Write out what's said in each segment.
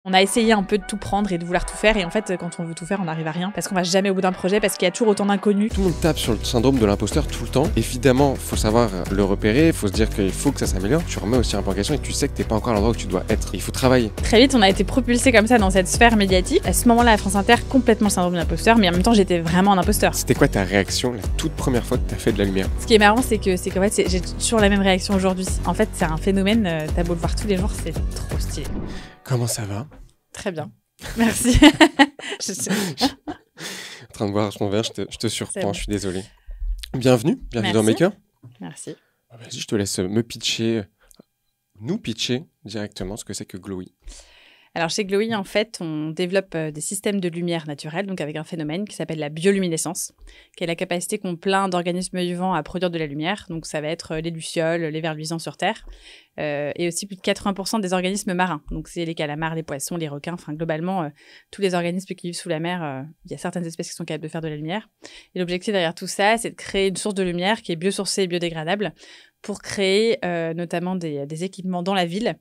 On a essayé un peu de tout prendre et de vouloir tout faire, et en fait, quand on veut tout faire, on n'arrive à rien, parce qu'on va jamais au bout d'un projet, parce qu'il y a toujours autant d'inconnus. Tout le monde tape sur le syndrome de l'imposteur tout le temps. Évidemment, faut savoir le repérer, il faut se dire qu'il faut que ça s'améliore. Tu remets aussi un peu en question et tu sais que t'es pas encore à l'endroit où tu dois être. Il faut travailler. Très vite, on a été propulsé comme ça dans cette sphère médiatique. À ce moment-là, à France Inter, complètement le syndrome de l'imposteur, mais en même temps, j'étais vraiment un imposteur. C'était quoi ta réaction la toute première fois que t'as fait de la lumière? Ce qui est marrant, c'est qu'en fait, j'ai toujours la même réaction aujourd'hui. En fait, c'est un phénomène, t'as beau le voir tous les jours, c'est trop stylé. Comment ça va? Très bien. Merci. En train de boire mon verre, je te surprends, bon. Je suis désolé. Bienvenue Merci. dans Maker. Merci. Vas-y, je te laisse nous pitcher directement ce que c'est que Glowy. Alors chez Glowy, en fait, on développe des systèmes de lumière naturelle, donc avec un phénomène qui s'appelle la bioluminescence, qui est la capacité qu'ont plein d'organismes vivants à produire de la lumière. Donc ça va être les lucioles, les vers luisants sur Terre, et aussi plus de 80% des organismes marins. Donc c'est les calamars, les poissons, les requins, enfin globalement, tous les organismes qui vivent sous la mer, il y a certaines espèces qui sont capables de faire de la lumière. Et l'objectif derrière tout ça, c'est de créer une source de lumière qui est biosourcée et biodégradable pour créer notamment des équipements dans la ville,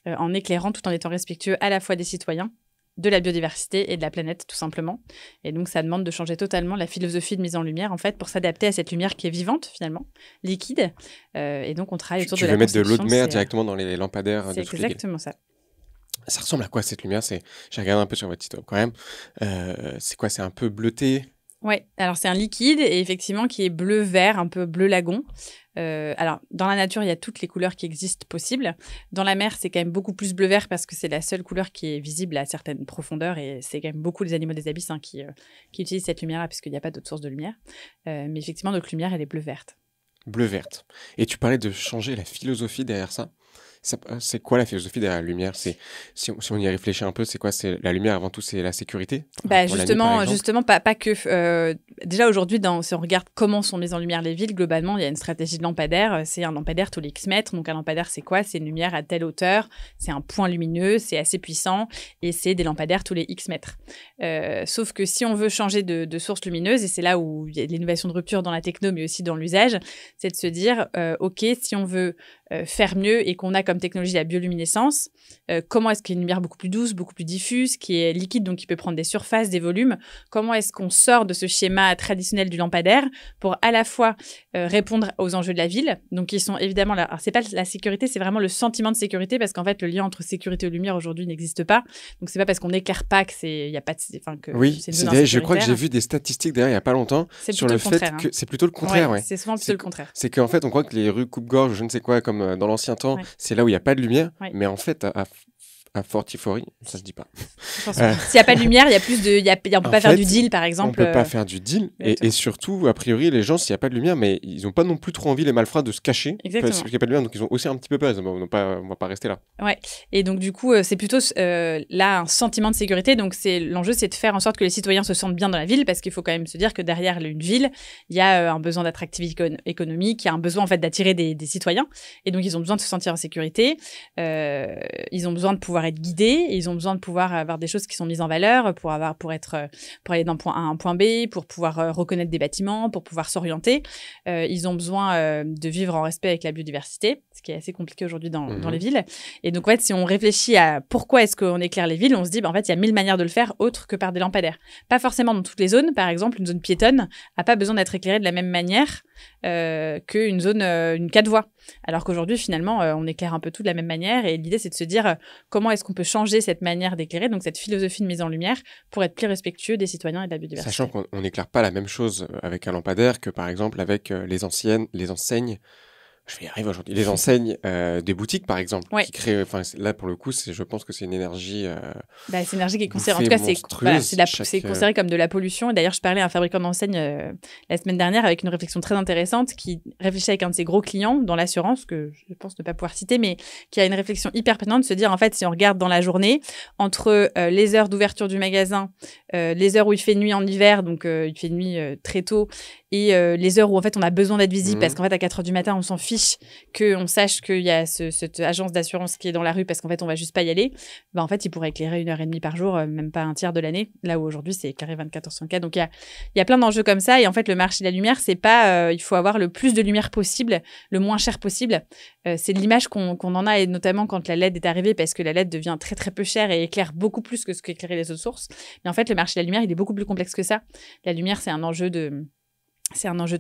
en éclairant tout en étant respectueux à la fois des citoyens, de la biodiversité et de la planète, tout simplement. Et donc, ça demande de changer totalement la philosophie de mise en lumière, en fait, pour s'adapter à cette lumière qui est vivante, finalement, liquide. Et donc, on travaille autour de la Tu veux mettre de l'eau de mer c'est directement dans les lampadaires de toutes les villes. C'est exactement ça. Ça ressemble à quoi, cette lumière? J'ai regardé un peu sur votre site web, quand même. C'est quoi? C'est un peu bleuté? Ouais, alors c'est un liquide, et effectivement, qui est bleu-vert, un peu bleu lagon. Alors, dans la nature, il y a toutes les couleurs qui existent possibles. Dans la mer, c'est quand même beaucoup plus bleu-vert parce que c'est la seule couleur qui est visible à certaines profondeurs, et c'est quand même beaucoup les animaux des abysses qui utilisent cette lumière-là puisqu'il n'y a pas d'autre source de lumière. Mais effectivement, notre lumière, elle est bleu-verte. Bleu-verte. Et tu parlais de changer la philosophie derrière ça. C'est quoi la philosophie derrière la lumière? Si on y réfléchit un peu, c'est quoi? C'est la lumière avant tout, c'est la sécurité? Justement, pas que. Déjà aujourd'hui, si on regarde comment sont mises en lumière les villes, globalement, il y a une stratégie de lampadaire. C'est un lampadaire tous les X mètres. Donc un lampadaire, c'est quoi? C'est une lumière à telle hauteur, c'est un point lumineux, c'est assez puissant, et c'est des lampadaires tous les X mètres. Sauf que si on veut changer de source lumineuse, et c'est là où il y a de l'innovation de rupture dans la techno, mais aussi dans l'usage, c'est de se dire, OK, si on veut faire mieux et qu'on a comme technologie la bioluminescence, comment est-ce qu'il y a une lumière beaucoup plus douce, beaucoup plus diffuse, qui est liquide, donc qui peut prendre des surfaces, des volumes, comment est-ce qu'on sort de ce schéma traditionnel du lampadaire pour à la fois répondre aux enjeux de la ville, donc qui sont évidemment là. Alors c'est pas la sécurité, c'est vraiment le sentiment de sécurité, parce qu'en fait le lien entre sécurité et lumière aujourd'hui n'existe pas, donc c'est pas parce qu'on n'éclire pas que il y a pas de, que oui, c'est une zone je crois que j'ai vu des statistiques derrière il y a pas longtemps sur le fait que c'est plôt le contraire. Ouais. C'est souvent plutôt le contraire. C'est qu'en fait on croit que les rues coupe-gorge, je ne sais quoi, comme dans l'ancien temps, c'est là où il n'y a pas de lumière, mais en fait à Fortifori, ça se dit pas. S'il n'y a pas de lumière, il y a plus de, on peut pas faire du deal, par exemple. On peut pas faire du deal, et surtout, a priori, les gens, s'il n'y a pas de lumière, mais ils ont pas non plus trop envie, les malfrats, de se cacher. Exactement. Parce qu'il n'y a pas de lumière, donc ils ont aussi un petit peu peur. Ils disent, on va pas rester là. Ouais. Et donc du coup, c'est plutôt là un sentiment de sécurité. Donc l'enjeu, c'est de faire en sorte que les citoyens se sentent bien dans la ville, parce qu'il faut quand même se dire que derrière une ville, il y a un besoin d'attractivité économique, il y a un besoin en fait d'attirer des citoyens, et donc ils ont besoin de se sentir en sécurité. Ils ont besoin de pouvoir être guidés, et ils ont besoin de pouvoir avoir des choses qui sont mises en valeur pour aller d'un point A à un point B, pour pouvoir reconnaître des bâtiments, pour pouvoir s'orienter. Ils ont besoin de vivre en respect avec la biodiversité, ce qui est assez compliqué aujourd'hui dans les villes. Et donc, en fait, si on réfléchit à pourquoi est-ce qu'on éclaire les villes, on se dit, en fait, il y a 1000 manières de le faire autres que par des lampadaires. Pas forcément dans toutes les zones. Par exemple, une zone piétonne n'a pas besoin d'être éclairée de la même manière qu'une zone, une 4 voies. Alors qu'aujourd'hui, finalement, on éclaire un peu tout de la même manière. Et l'idée, c'est de se dire comment est-ce qu'on peut changer cette manière d'éclairer, donc cette philosophie de mise en lumière, pour être plus respectueux des citoyens et de la biodiversité. Sachant qu'on n'éclaire pas la même chose avec un lampadaire que, par exemple, avec les enseignes. Je vais y arriver aujourd'hui. Les enseignes des boutiques, par exemple, qui créent. Enfin, là, pour le coup, je pense que c'est une énergie. C'est une énergie qui est considérée. En tout cas, c'est considéré comme de la pollution. Et d'ailleurs, je parlais à un fabricant d'enseignes la semaine dernière avec une réflexion très intéressante, qui réfléchit avec un de ses gros clients dans l'assurance, que je pense ne pas pouvoir citer, mais qui a une réflexion hyper pertinente de se dire, en fait, si on regarde dans la journée, entre les heures d'ouverture du magasin, les heures où il fait nuit en hiver, donc il fait nuit très tôt, et les heures où en fait on a besoin d'être visible parce qu'en fait à 4h du matin on s'en fiche qu'on sache qu'il y a cette agence d'assurance qui est dans la rue parce qu'en fait on va juste pas y aller, bah en fait il pourrait éclairer 1h30 par jour, même pas un tiers de l'année, là où aujourd'hui c'est éclairé 24h/24. Donc il y a plein d'enjeux comme ça, et en fait le marché de la lumière, c'est pas il faut avoir le plus de lumière possible, le moins cher possible. C'est de l'image qu'on en a, et notamment quand la LED est arrivée, parce que la LED devient très très peu chère et éclaire beaucoup plus que ce qu'éclairaient les autres sources. Mais en fait le marché de la lumière il est beaucoup plus complexe que ça. La lumière c'est un enjeu de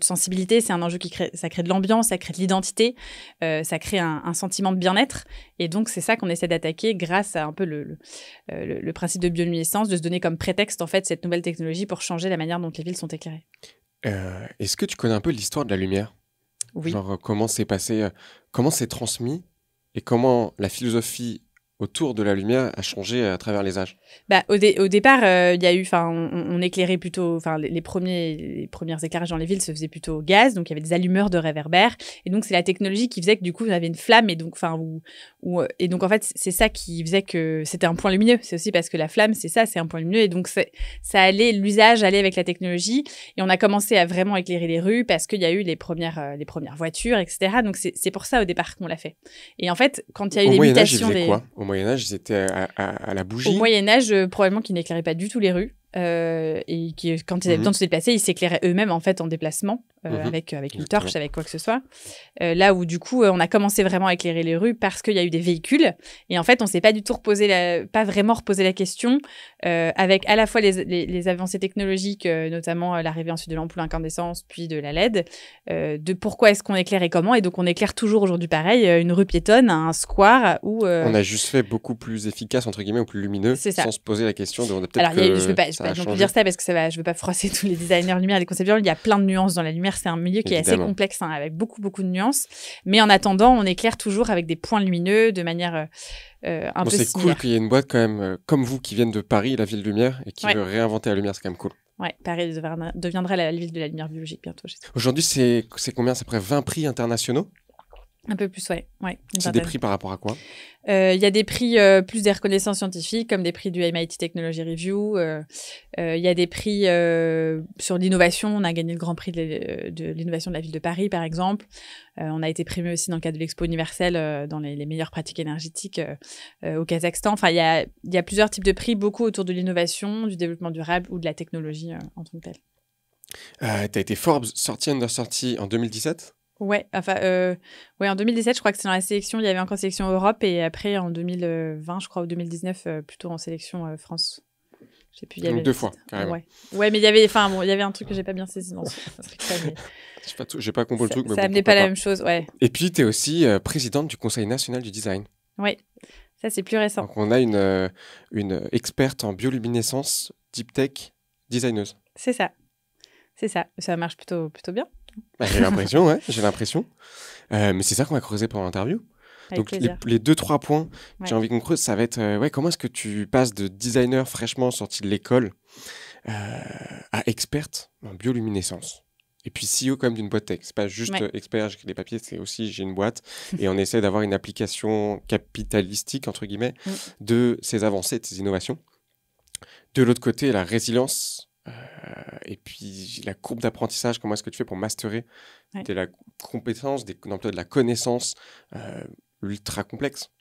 sensibilité, c'est un enjeu ça crée de l'ambiance, ça crée de l'identité, ça crée un sentiment de bien-être. Et donc, c'est ça qu'on essaie d'attaquer grâce à un peu le principe de bioluminescence, de se donner comme prétexte, en fait, cette nouvelle technologie pour changer la manière dont les villes sont éclairées. Est-ce que tu connais un peu l'histoire de la lumière ? Oui. Genre, comment c'est passé, comment c'est transmis, et comment la philosophie autour de la lumière a changé à travers les âges? Bah, au départ, il y a eu, on éclairait plutôt, les premiers éclairages dans les villes se faisaient plutôt au gaz, donc il y avait des allumeurs de réverbères, et donc c'est la technologie qui faisait que du coup on avait une flamme, et donc, et donc en fait c'est ça qui faisait que c'était un point lumineux. C'est aussi parce que la flamme, c'est un point lumineux, et donc l'usage allait avec la technologie, et on a commencé à vraiment éclairer les rues parce qu'il y a eu les premières voitures, etc. Donc c'est pour ça au départ qu'on l'a fait. Et en fait, quand il y a eu les mutations Au Moyen-Âge, ils étaient à la bougie. Au Moyen-Âge, probablement qu'ils n'éclairaient pas du tout les rues. Et quand ils avaient besoin de se déplacer, ils s'éclairaient eux-mêmes en fait en déplacement, avec une torche, avec quoi que ce soit. Là où du coup, on a commencé vraiment à éclairer les rues parce qu'il y a eu des véhicules. Et en fait, on s'est pas du tout pas vraiment reposé la question, avec à la fois les avancées technologiques, notamment l'arrivée ensuite de l'ampoule incandescence, puis de la LED, de pourquoi est-ce qu'on éclaire et comment. Et donc, on éclaire toujours aujourd'hui pareil, une rue piétonne, un square où... On a juste fait beaucoup plus efficace, entre guillemets, ou plus lumineux, sans se poser la question de peut-être. Alors, je vais pas non plus dire ça parce que je veux pas froisser tous les designers lumière, les concepteurs. Il y a plein de nuances dans la lumière. C'est un milieu qui est assez complexe, avec beaucoup de nuances. Mais en attendant, on éclaire toujours avec des points lumineux de manière un peu c'est cool qu'il y ait une boîte quand même comme vous qui viennent de Paris, la ville lumière, et qui veut réinventer la lumière. C'est quand même cool. Ouais, Paris deviendra la ville de la lumière biologique bientôt. Aujourd'hui, c'est combien? C'est près 20 prix internationaux? Un peu plus, ouais. C'est des prix par rapport à quoi? Il y a des prix plus des reconnaissances scientifiques, comme des prix du MIT Technology Review. Il y a des prix sur l'innovation. On a gagné le Grand Prix de l'innovation de la ville de Paris, par exemple. On a été primé aussi dans le cadre de l'Expo universelle dans les meilleures pratiques énergétiques au Kazakhstan. Enfin, il y a plusieurs types de prix, beaucoup autour de l'innovation, du développement durable ou de la technologie en tant que telle. T'as été Forbes sortie under 30 en 2017? Ouais, en 2017, je crois que c'est dans la sélection, il y avait encore sélection Europe, et après en 2020, je crois, ou 2019, plutôt en sélection France. Je sais plus, donc 2 fois, carrément. Ouais, mais il y avait un truc que j'ai pas bien saisi dans ce truc-là. J'ai pas compris le truc, mais ça amenait pas la même chose, ouais. Et puis, tu es aussi présidente du Conseil national du design. Oui, ça c'est plus récent. Donc, on a une experte en bioluminescence, deep tech, designeuse. C'est ça. Ça marche plutôt bien. J'ai l'impression, j'ai l'impression. Mais c'est ça qu'on va creuser pendant l'interview. Donc, les 2-3 points que j'ai envie qu'on creuse, ça va être comment est-ce que tu passes de designer fraîchement sorti de l'école à experte en bioluminescence? Et puis CEO quand même d'une boîte tech. C'est pas juste expert, j'écris des papiers, c'est aussi j'ai une boîte et on essaie d'avoir une application capitalistique, entre guillemets, de ces avancées, de ces innovations. De l'autre côté, la résilience. Et puis la courbe d'apprentissage, comment est-ce que tu fais pour masterer de la compétence, de la connaissance ultra complexe.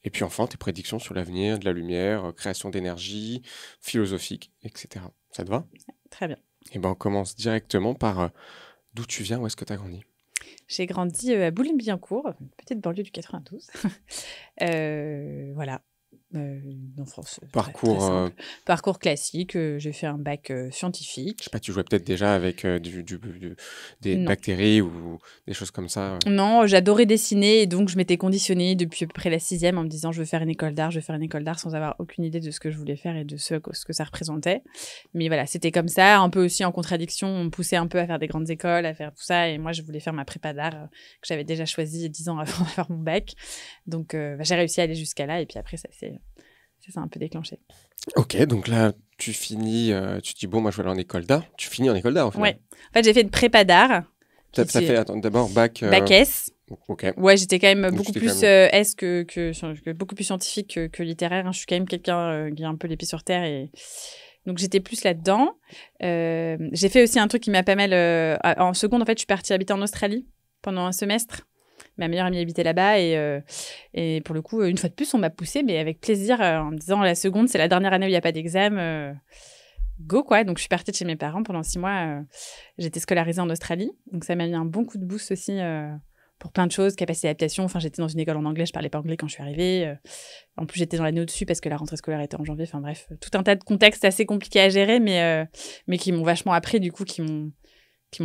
Et puis enfin, tes prédictions sur l'avenir, de la lumière, création d'énergie, philosophique, etc. Ça te va? Très bien. Et ben on commence directement par d'où tu viens, où est-ce que tu as grandi? J'ai grandi à Boulogne-Billancourt, une petite banlieue du 92. Voilà. En France. Parcours classique. J'ai fait un bac scientifique. Je sais pas, tu jouais peut-être déjà avec des bactéries ou des choses comme ça. Non, j'adorais dessiner, et donc je m'étais conditionnée depuis à peu près la 6e en me disant je veux faire une école d'art, sans avoir aucune idée de ce que je voulais faire et de ce que ça représentait. Mais voilà, c'était comme ça, un peu aussi en contradiction. On me poussait un peu à faire des grandes écoles, à faire tout ça, et moi je voulais faire ma prépa d'art que j'avais déjà choisie 10 ans avant de faire mon bac. Donc j'ai réussi à aller jusqu'à là, et puis après ça s'est un peu déclenché. Ok, donc là, tu finis, tu te dis, bon, moi, je vais aller en école d'art. Tu finis en école d'art, au final. Ouais. En fait, j'ai fait une prépa d'art. Ça fait, attends, d'abord, bac... Bac S. Ok. Ouais, j'étais quand même beaucoup plus S que beaucoup plus scientifique que littéraire. Je suis quand même quelqu'un qui a un peu les pieds sur terre, Donc, j'étais plus là-dedans. J'ai fait aussi un truc qui m'a pas mal... en seconde, en fait, je suis partie habiter en Australie pendant un semestre. Ma meilleure amie habitait là-bas et pour le coup, une fois de plus, on m'a poussée, mais avec plaisir, en me disant la seconde, c'est la dernière année où il n'y a pas d'examen. Go, quoi. Donc, je suis partie de chez mes parents pendant 6 mois. J'étais scolarisée en Australie. Donc, ça m'a mis un bon coup de boost aussi pour plein de choses, capacité d'adaptation. Enfin, j'étais dans une école en anglais, je parlais pas anglais quand je suis arrivée. En plus, j'étais dans l'année au-dessus parce que la rentrée scolaire était en janvier. Enfin, bref, tout un tas de contextes assez compliqués à gérer, mais qui m'ont vachement appris, du coup, qui m'ont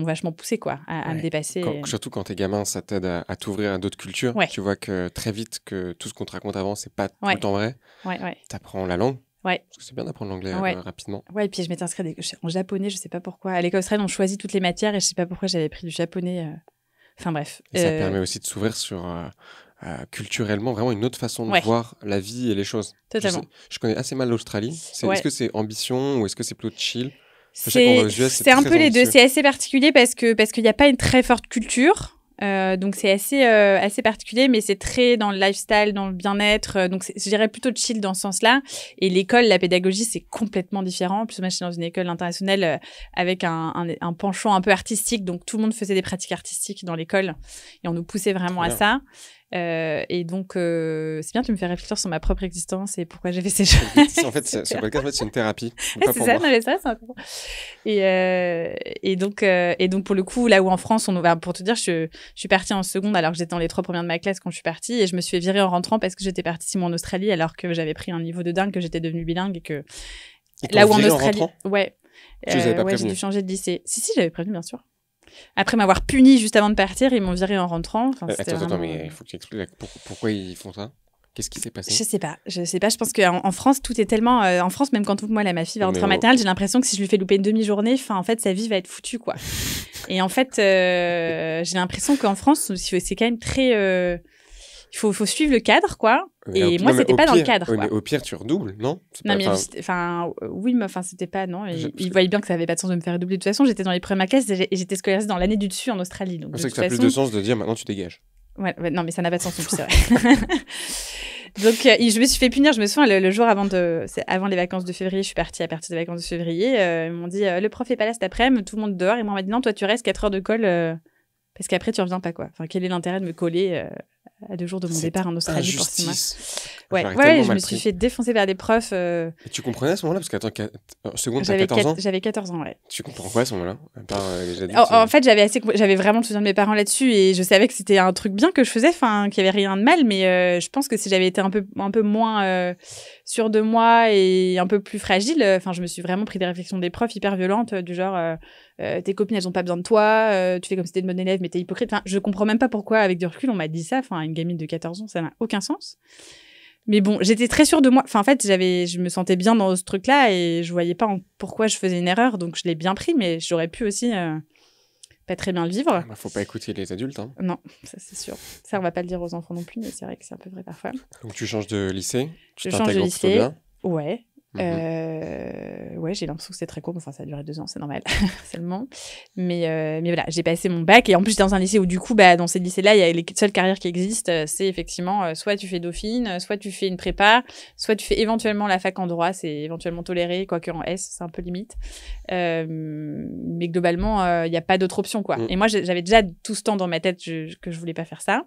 vachement poussé quoi, à me dépasser. Surtout quand t'es gamin, ça t'aide à t'ouvrir à d'autres cultures. Ouais. Tu vois que très vite, que tout ce qu'on te raconte avant, c'est pas tout le temps vrai. T'apprends la langue. Ouais. Parce que c'est bien d'apprendre l'anglais rapidement. Ouais, et puis je m'étais inscrite en japonais, je sais pas pourquoi. À l'école australienne, on choisit toutes les matières et je sais pas pourquoi j'avais pris du japonais. Enfin bref. Et ça permet aussi de s'ouvrir sur culturellement vraiment une autre façon de voir la vie et les choses. Totalement. Je connais assez mal l'Australie. Est-ce que c'est ambition ou est-ce que c'est plutôt chill? C'est un peu les deux. C'est assez particulier parce qu'il n'y a pas une très forte culture. Donc, c'est assez particulier, mais c'est très dans le lifestyle, dans le bien-être. Donc, je dirais plutôt chill dans ce sens-là. Et l'école, la pédagogie, c'est complètement différent. En plus, moi, je suis dans une école internationale avec un penchant un peu artistique. Donc, tout le monde faisait des pratiques artistiques dans l'école. Et on nous poussait vraiment à ça. Et donc, c'est bien, tu me fais réfléchir sur ma propre existence et pourquoi j'ai fait ces choses. En fait, ce podcast, c'est une thérapie. C'est ça, non, mais ça, c'est important. Et donc, pour le coup, là où en France, pour te dire, je suis partie en seconde alors que j'étais dans les 3 premières de ma classe quand je suis partie et je me suis fait virer en rentrant parce que j'étais partie 6 mois en Australie alors que j'avais pris un niveau de dingue, que j'étais devenue bilingue et que là où en Australie, j'ai dû changer de lycée. Si, j'avais prévenu, bien sûr. Après m'avoir puni juste avant de partir, ils m'ont viré en rentrant. Enfin, attends, mais il faut que tu expliques pourquoi ils font ça. Qu'est-ce qui s'est passé? Je sais pas. Je pense qu'en France, tout est tellement... en France, même quand moi, ma fille va rentrer en maternelle, j'ai l'impression que si je lui fais louper une demi-journée, en fait, sa vie va être foutue, quoi. Et en fait, j'ai l'impression qu'en France, c'est quand même très... Il faut suivre le cadre, quoi. Et moi, c'était pas dans le cadre. Oui, mais au pire, tu redoubles, non? Non, mais oui, mais c'était pas, non. Ils voyaient bien que ça avait pas de sens de me faire redoubler. De toute façon, j'étais dans les premières classes et j'étais scolarisée dans l'année du dessus en Australie. Donc, c'est que ça a plus de sens de dire maintenant tu dégages. Ouais, non, mais ça n'a pas de sens non plus, c'est vrai. Donc, je me suis fait punir. Je me souviens, le jour avant les vacances de février, je suis partie à partir des vacances de février. Ils m'ont dit, le prof est pas là cet après-midi, tout le monde dehors. Et moi, on m'a dit, non, toi, tu restes 4 heures de colle parce qu'après, tu reviens pas, quoi. Enfin, quel est l'intérêt de me coller à 2 jours de mon départ en Australie pour 6 mois. Ouais, je me suis fait défoncer par des profs. Et tu comprenais à ce moment-là? Parce qu'attends, seconde, t'as 14 ans? J'avais 14 ans, ouais. Tu comprends quoi à ce moment-là? En fait, j'avais vraiment le soutien de mes parents là-dessus et je savais que c'était un truc bien que je faisais, qu'il n'y avait rien de mal, mais je pense que si j'avais été un peu moins sûre de moi et un peu plus fragile, je me suis vraiment pris des réflexions des profs hyper violentes, du genre tes copines, elles n'ont pas besoin de toi, tu fais comme si t'étais une bonne élève, mais t'es hypocrite. Je comprends même pas pourquoi, avec du recul, on m'a dit ça. Une gamine de 14 ans, ça n'a aucun sens. Mais bon, j'étais très sûre de moi. En fait, je me sentais bien dans ce truc-là et je voyais pas pourquoi je faisais une erreur. Donc, je l'ai bien pris, mais j'aurais pu aussi pas très bien le vivre. Faut pas écouter les adultes. Hein. Non, ça c'est sûr. Ça, on va pas le dire aux enfants non plus, mais c'est vrai que c'est un peu vrai parfois. Donc, tu changes de lycée? Je change de lycée. Ouais. Ouais, j'ai l'impression que c'était très court, ça a duré 2 ans, c'est normal, seulement. Mais voilà, j'ai passé mon bac et en plus j'étais dans un lycée où du coup, dans ces lycées-là, il y a les seules carrières qui existent, c'est effectivement soit tu fais Dauphine, soit tu fais une prépa, soit tu fais éventuellement la fac en droit, c'est éventuellement toléré, quoique en S, c'est un peu limite. Mais globalement, il n'y a pas d'autre option, quoi. Et moi, j'avais déjà tout ce temps dans ma tête que je voulais pas faire ça.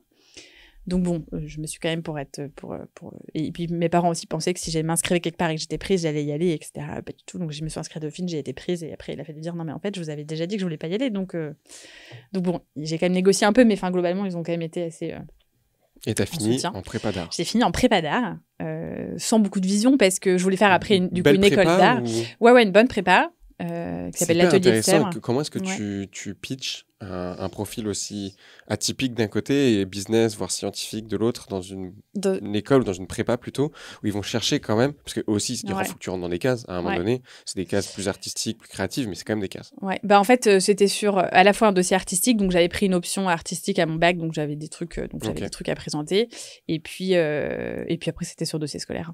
Donc bon, je me suis quand même et puis mes parents aussi pensaient que si j'allais m'inscrire quelque part et que j'étais prise, j'allais y aller, etc. Pas du tout. Donc je me suis inscrite à Dauphine, j'ai été prise et après il a fallu dire non mais en fait je vous avais déjà dit que je voulais pas y aller. Donc bon, j'ai quand même négocié un peu, mais globalement ils ont quand même été assez. Et t'as fini en prépa d'art. J'ai fini en prépa d'art, sans beaucoup de vision parce que je voulais faire après une école d'art. Ouais, une bonne prépa. Qui s'appelle l'atelier de Sèvres. Comment est-ce que tu pitches un profil aussi atypique d'un côté et business, voire scientifique de l'autre, dans une école ou dans une prépa plutôt, où ils vont chercher quand même, parce que aussi il faut que tu rentres dans des cases à un moment donné, c'est des cases plus artistiques, plus créatives, mais c'est quand même des cases. Ouais, en fait c'était sur à la fois un dossier artistique, donc j'avais pris une option artistique à mon bac, donc j'avais des trucs, des trucs à présenter, et puis après c'était sur dossier scolaire.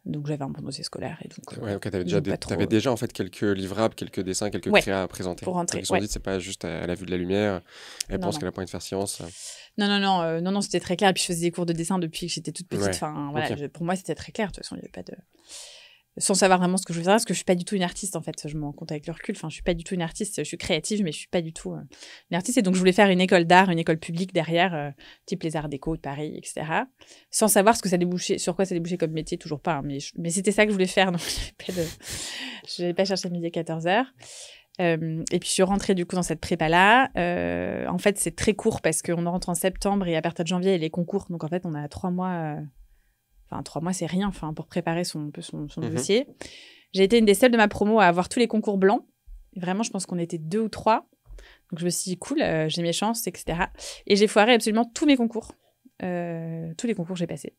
Donc j'avais un bon dossier scolaire et donc t'avais déjà en fait quelques livrables, quelques dessins, quelques créas à présenter pour rentrer. Ils se sont dit c'est pas juste à la vue de la lumière, elle pense qu'elle a pas envie de faire science. Non, c'était très clair. Et puis je faisais des cours de dessin depuis que j'étais toute petite. Pour moi c'était très clair. De toute façon il y avait pas de. sans savoir vraiment ce que je veux faire, parce que je suis pas du tout une artiste, en fait. Je me rends compte avec le recul. Enfin, je suis pas du tout une artiste. Je suis créative, mais je suis pas du tout une artiste. Et donc, je voulais faire une école d'art, une école publique derrière, type les Arts Déco de Paris, etc. Sans savoir sur quoi ça débouchait comme métier, toujours pas. Hein, mais c'était ça que je voulais faire. Donc, je n'avais pas cherché à midi à 14h. Et puis, je suis rentrée du coup dans cette prépa-là. En fait, c'est très court parce qu'on rentre en septembre et à partir de janvier, il y a les concours. Donc, en fait, on a 3 mois. Enfin, 3 mois, c'est rien pour préparer son dossier. J'ai été une des seules de ma promo à avoir tous les concours blancs. Et vraiment, je pense qu'on était 2 ou 3. Donc, je me suis dit, cool, j'ai mes chances, etc. Et j'ai foiré absolument tous mes concours. Tous les concours que j'ai passés.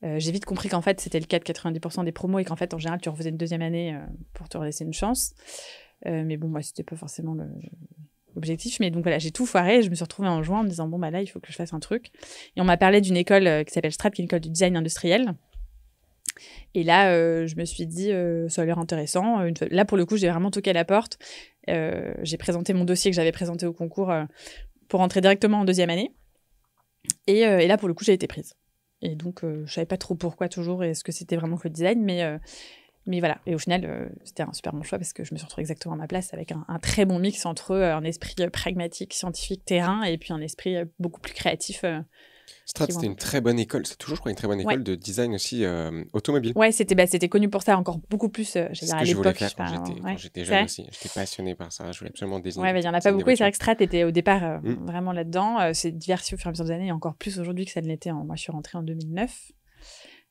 J'ai vite compris qu'en fait, c'était le cas de 90% des promos et qu'en fait, en général, tu refaisais une deuxième année pour te laisser une chance. Mais bon, moi, c'était pas forcément l'objectif. Mais donc voilà, j'ai tout foiré et je me suis retrouvée en juin en me disant, bon, bah là, il faut que je fasse un truc. Et on m'a parlé d'une école qui s'appelle Strat, qui est une école du design industriel. Et là, je me suis dit, ça a l'air intéressant. Là, pour le coup, j'ai vraiment toqué à la porte. J'ai présenté mon dossier que j'avais présenté au concours pour entrer directement en deuxième année. Et là, pour le coup, j'ai été prise. Et donc, je savais pas trop pourquoi toujours, est-ce que c'était vraiment que le design, mais voilà. Et au final, c'était un super bon choix parce que je me suis retrouvée exactement à ma place avec un très bon mix entre un esprit pragmatique, scientifique, terrain, et puis un esprit beaucoup plus créatif. Strat, c'était une très bonne école. C'est toujours, je crois, une très bonne école de design aussi automobile. Ouais, c'était connu pour ça, encore beaucoup plus. C'est ce que je voulais faire quand j'étais jeune aussi. J'étais passionnée par ça. Je voulais absolument désigner. Ouais, il n'y en a pas beaucoup. Et c'est vrai que Strat était au départ vraiment là-dedans. C'est diversifié au fur et à mesure des années, et encore plus aujourd'hui que ça ne l'était. Moi, je suis rentrée en 2009.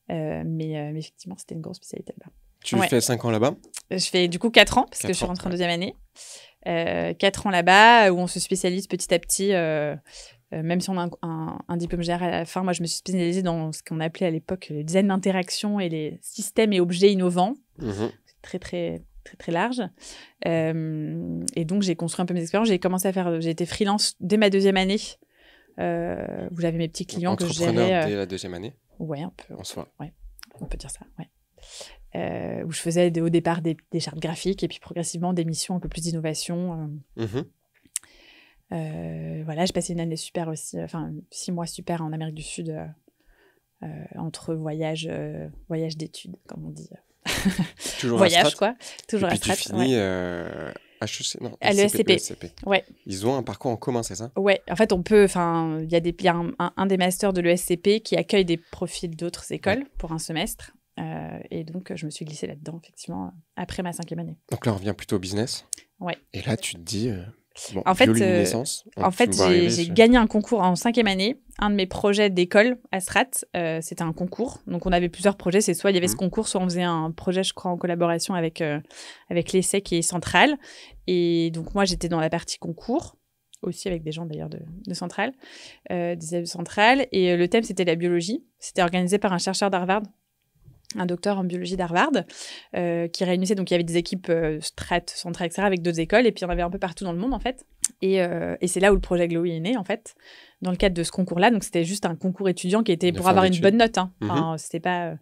Mais effectivement, c'était une grosse spécialité là-bas. Tu fais 5 ans là-bas? Je fais du coup 4 ans, parce que je suis rentrée en deuxième année. 4 ans là-bas, où on se spécialise petit à petit, même si on a un diplôme général à la fin. Moi, je me suis spécialisée dans ce qu'on appelait à l'époque le design d'interaction et les systèmes et objets innovants. C'est très, très, très, très large. Et donc, j'ai construit un peu mes expériences. J'ai été freelance dès ma deuxième année, où j'avais mes petits clients que je gérais. Entrepreneur dès la deuxième année? Ouais, un peu. En soi. Ouais, on peut dire ça, ouais. Où je faisais au départ des chartes graphiques et puis progressivement des missions un peu plus d'innovation. Voilà, j'ai passé une année super aussi, 6 mois super en Amérique du Sud, entre voyages d'études, comme on dit. Toujours voyage, quoi. Toujours et à puis Strat. tu finis HEC, non, à l'ESCP. Ouais. Ils ont un parcours en commun, c'est ça? Ouais, en fait, il y a un des masters de l'ESCP qui accueille des profils d'autres écoles pour un semestre. Et donc, je me suis glissée là-dedans, effectivement, après ma 5e année. Donc là, on revient plutôt au business. Ouais. Et là, tu te dis, en fait, j'ai gagné un concours en 5e année. Un de mes projets d'école à Strat, c'était un concours. Donc, on avait plusieurs projets. C'est soit il y avait ce concours, soit on faisait un projet, je crois, en collaboration avec l'ESSEC et Centrale. Et donc, moi, j'étais dans la partie concours, aussi avec des gens d'ailleurs de Centrale, des élèves de Centrale. Et le thème, c'était la biologie. C'était organisé par un chercheur d'Harvard, un docteur en biologie d'Harvard, qui réunissait, donc il y avait des équipes Strat, Centrale, etc., avec d'autres écoles, et puis il y en avait un peu partout dans le monde, en fait. Et c'est là où le projet Glowy est né, en fait, dans le cadre de ce concours-là. Donc c'était juste un concours étudiant qui était pour avoir une bonne note. Hein. Enfin, c'était pas...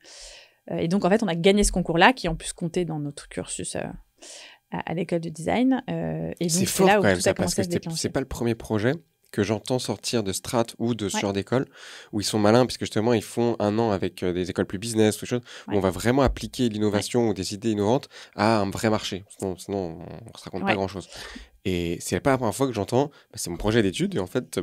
Et donc, en fait, on a gagné ce concours-là, qui en plus comptait dans notre cursus à l'école de design. Et donc, c'est fort là où quand même, tout ça, a commencé parce à se que déclencher. c'est pas le premier projet que j'entends sortir de Strat ou de ce genre d'école, où ils sont malins, puisque justement, ils font un an avec des écoles plus business, ou des choses, où on va vraiment appliquer l'innovation ou des idées innovantes à un vrai marché. Sinon on ne se raconte pas grand-chose. Et c'est pas la première fois que j'entends, c'est mon projet d'études, et en fait,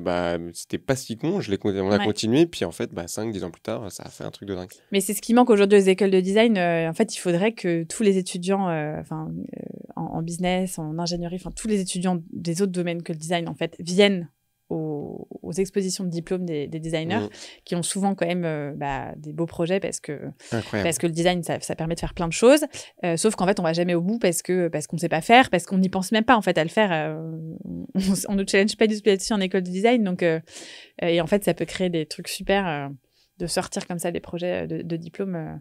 c'était pas si con, on a continué, puis en fait, 5-10 ans plus tard, ça a fait un truc de dingue. Mais c'est ce qui manque aujourd'hui aux écoles de design. En fait, il faudrait que tous les étudiants en business, en ingénierie, tous les étudiants des autres domaines que le design, en fait, viennent aux expositions de diplômes des designers qui ont souvent quand même des beaux projets parce que le design, ça permet de faire plein de choses. Sauf qu'en fait, on va jamais au bout parce qu'on ne sait pas faire, parce qu'on n'y pense même pas en fait à le faire. On ne challenge pas du tout là-dessus en école de design. Donc, et en fait, ça peut créer des trucs super de sortir comme ça des projets de diplôme.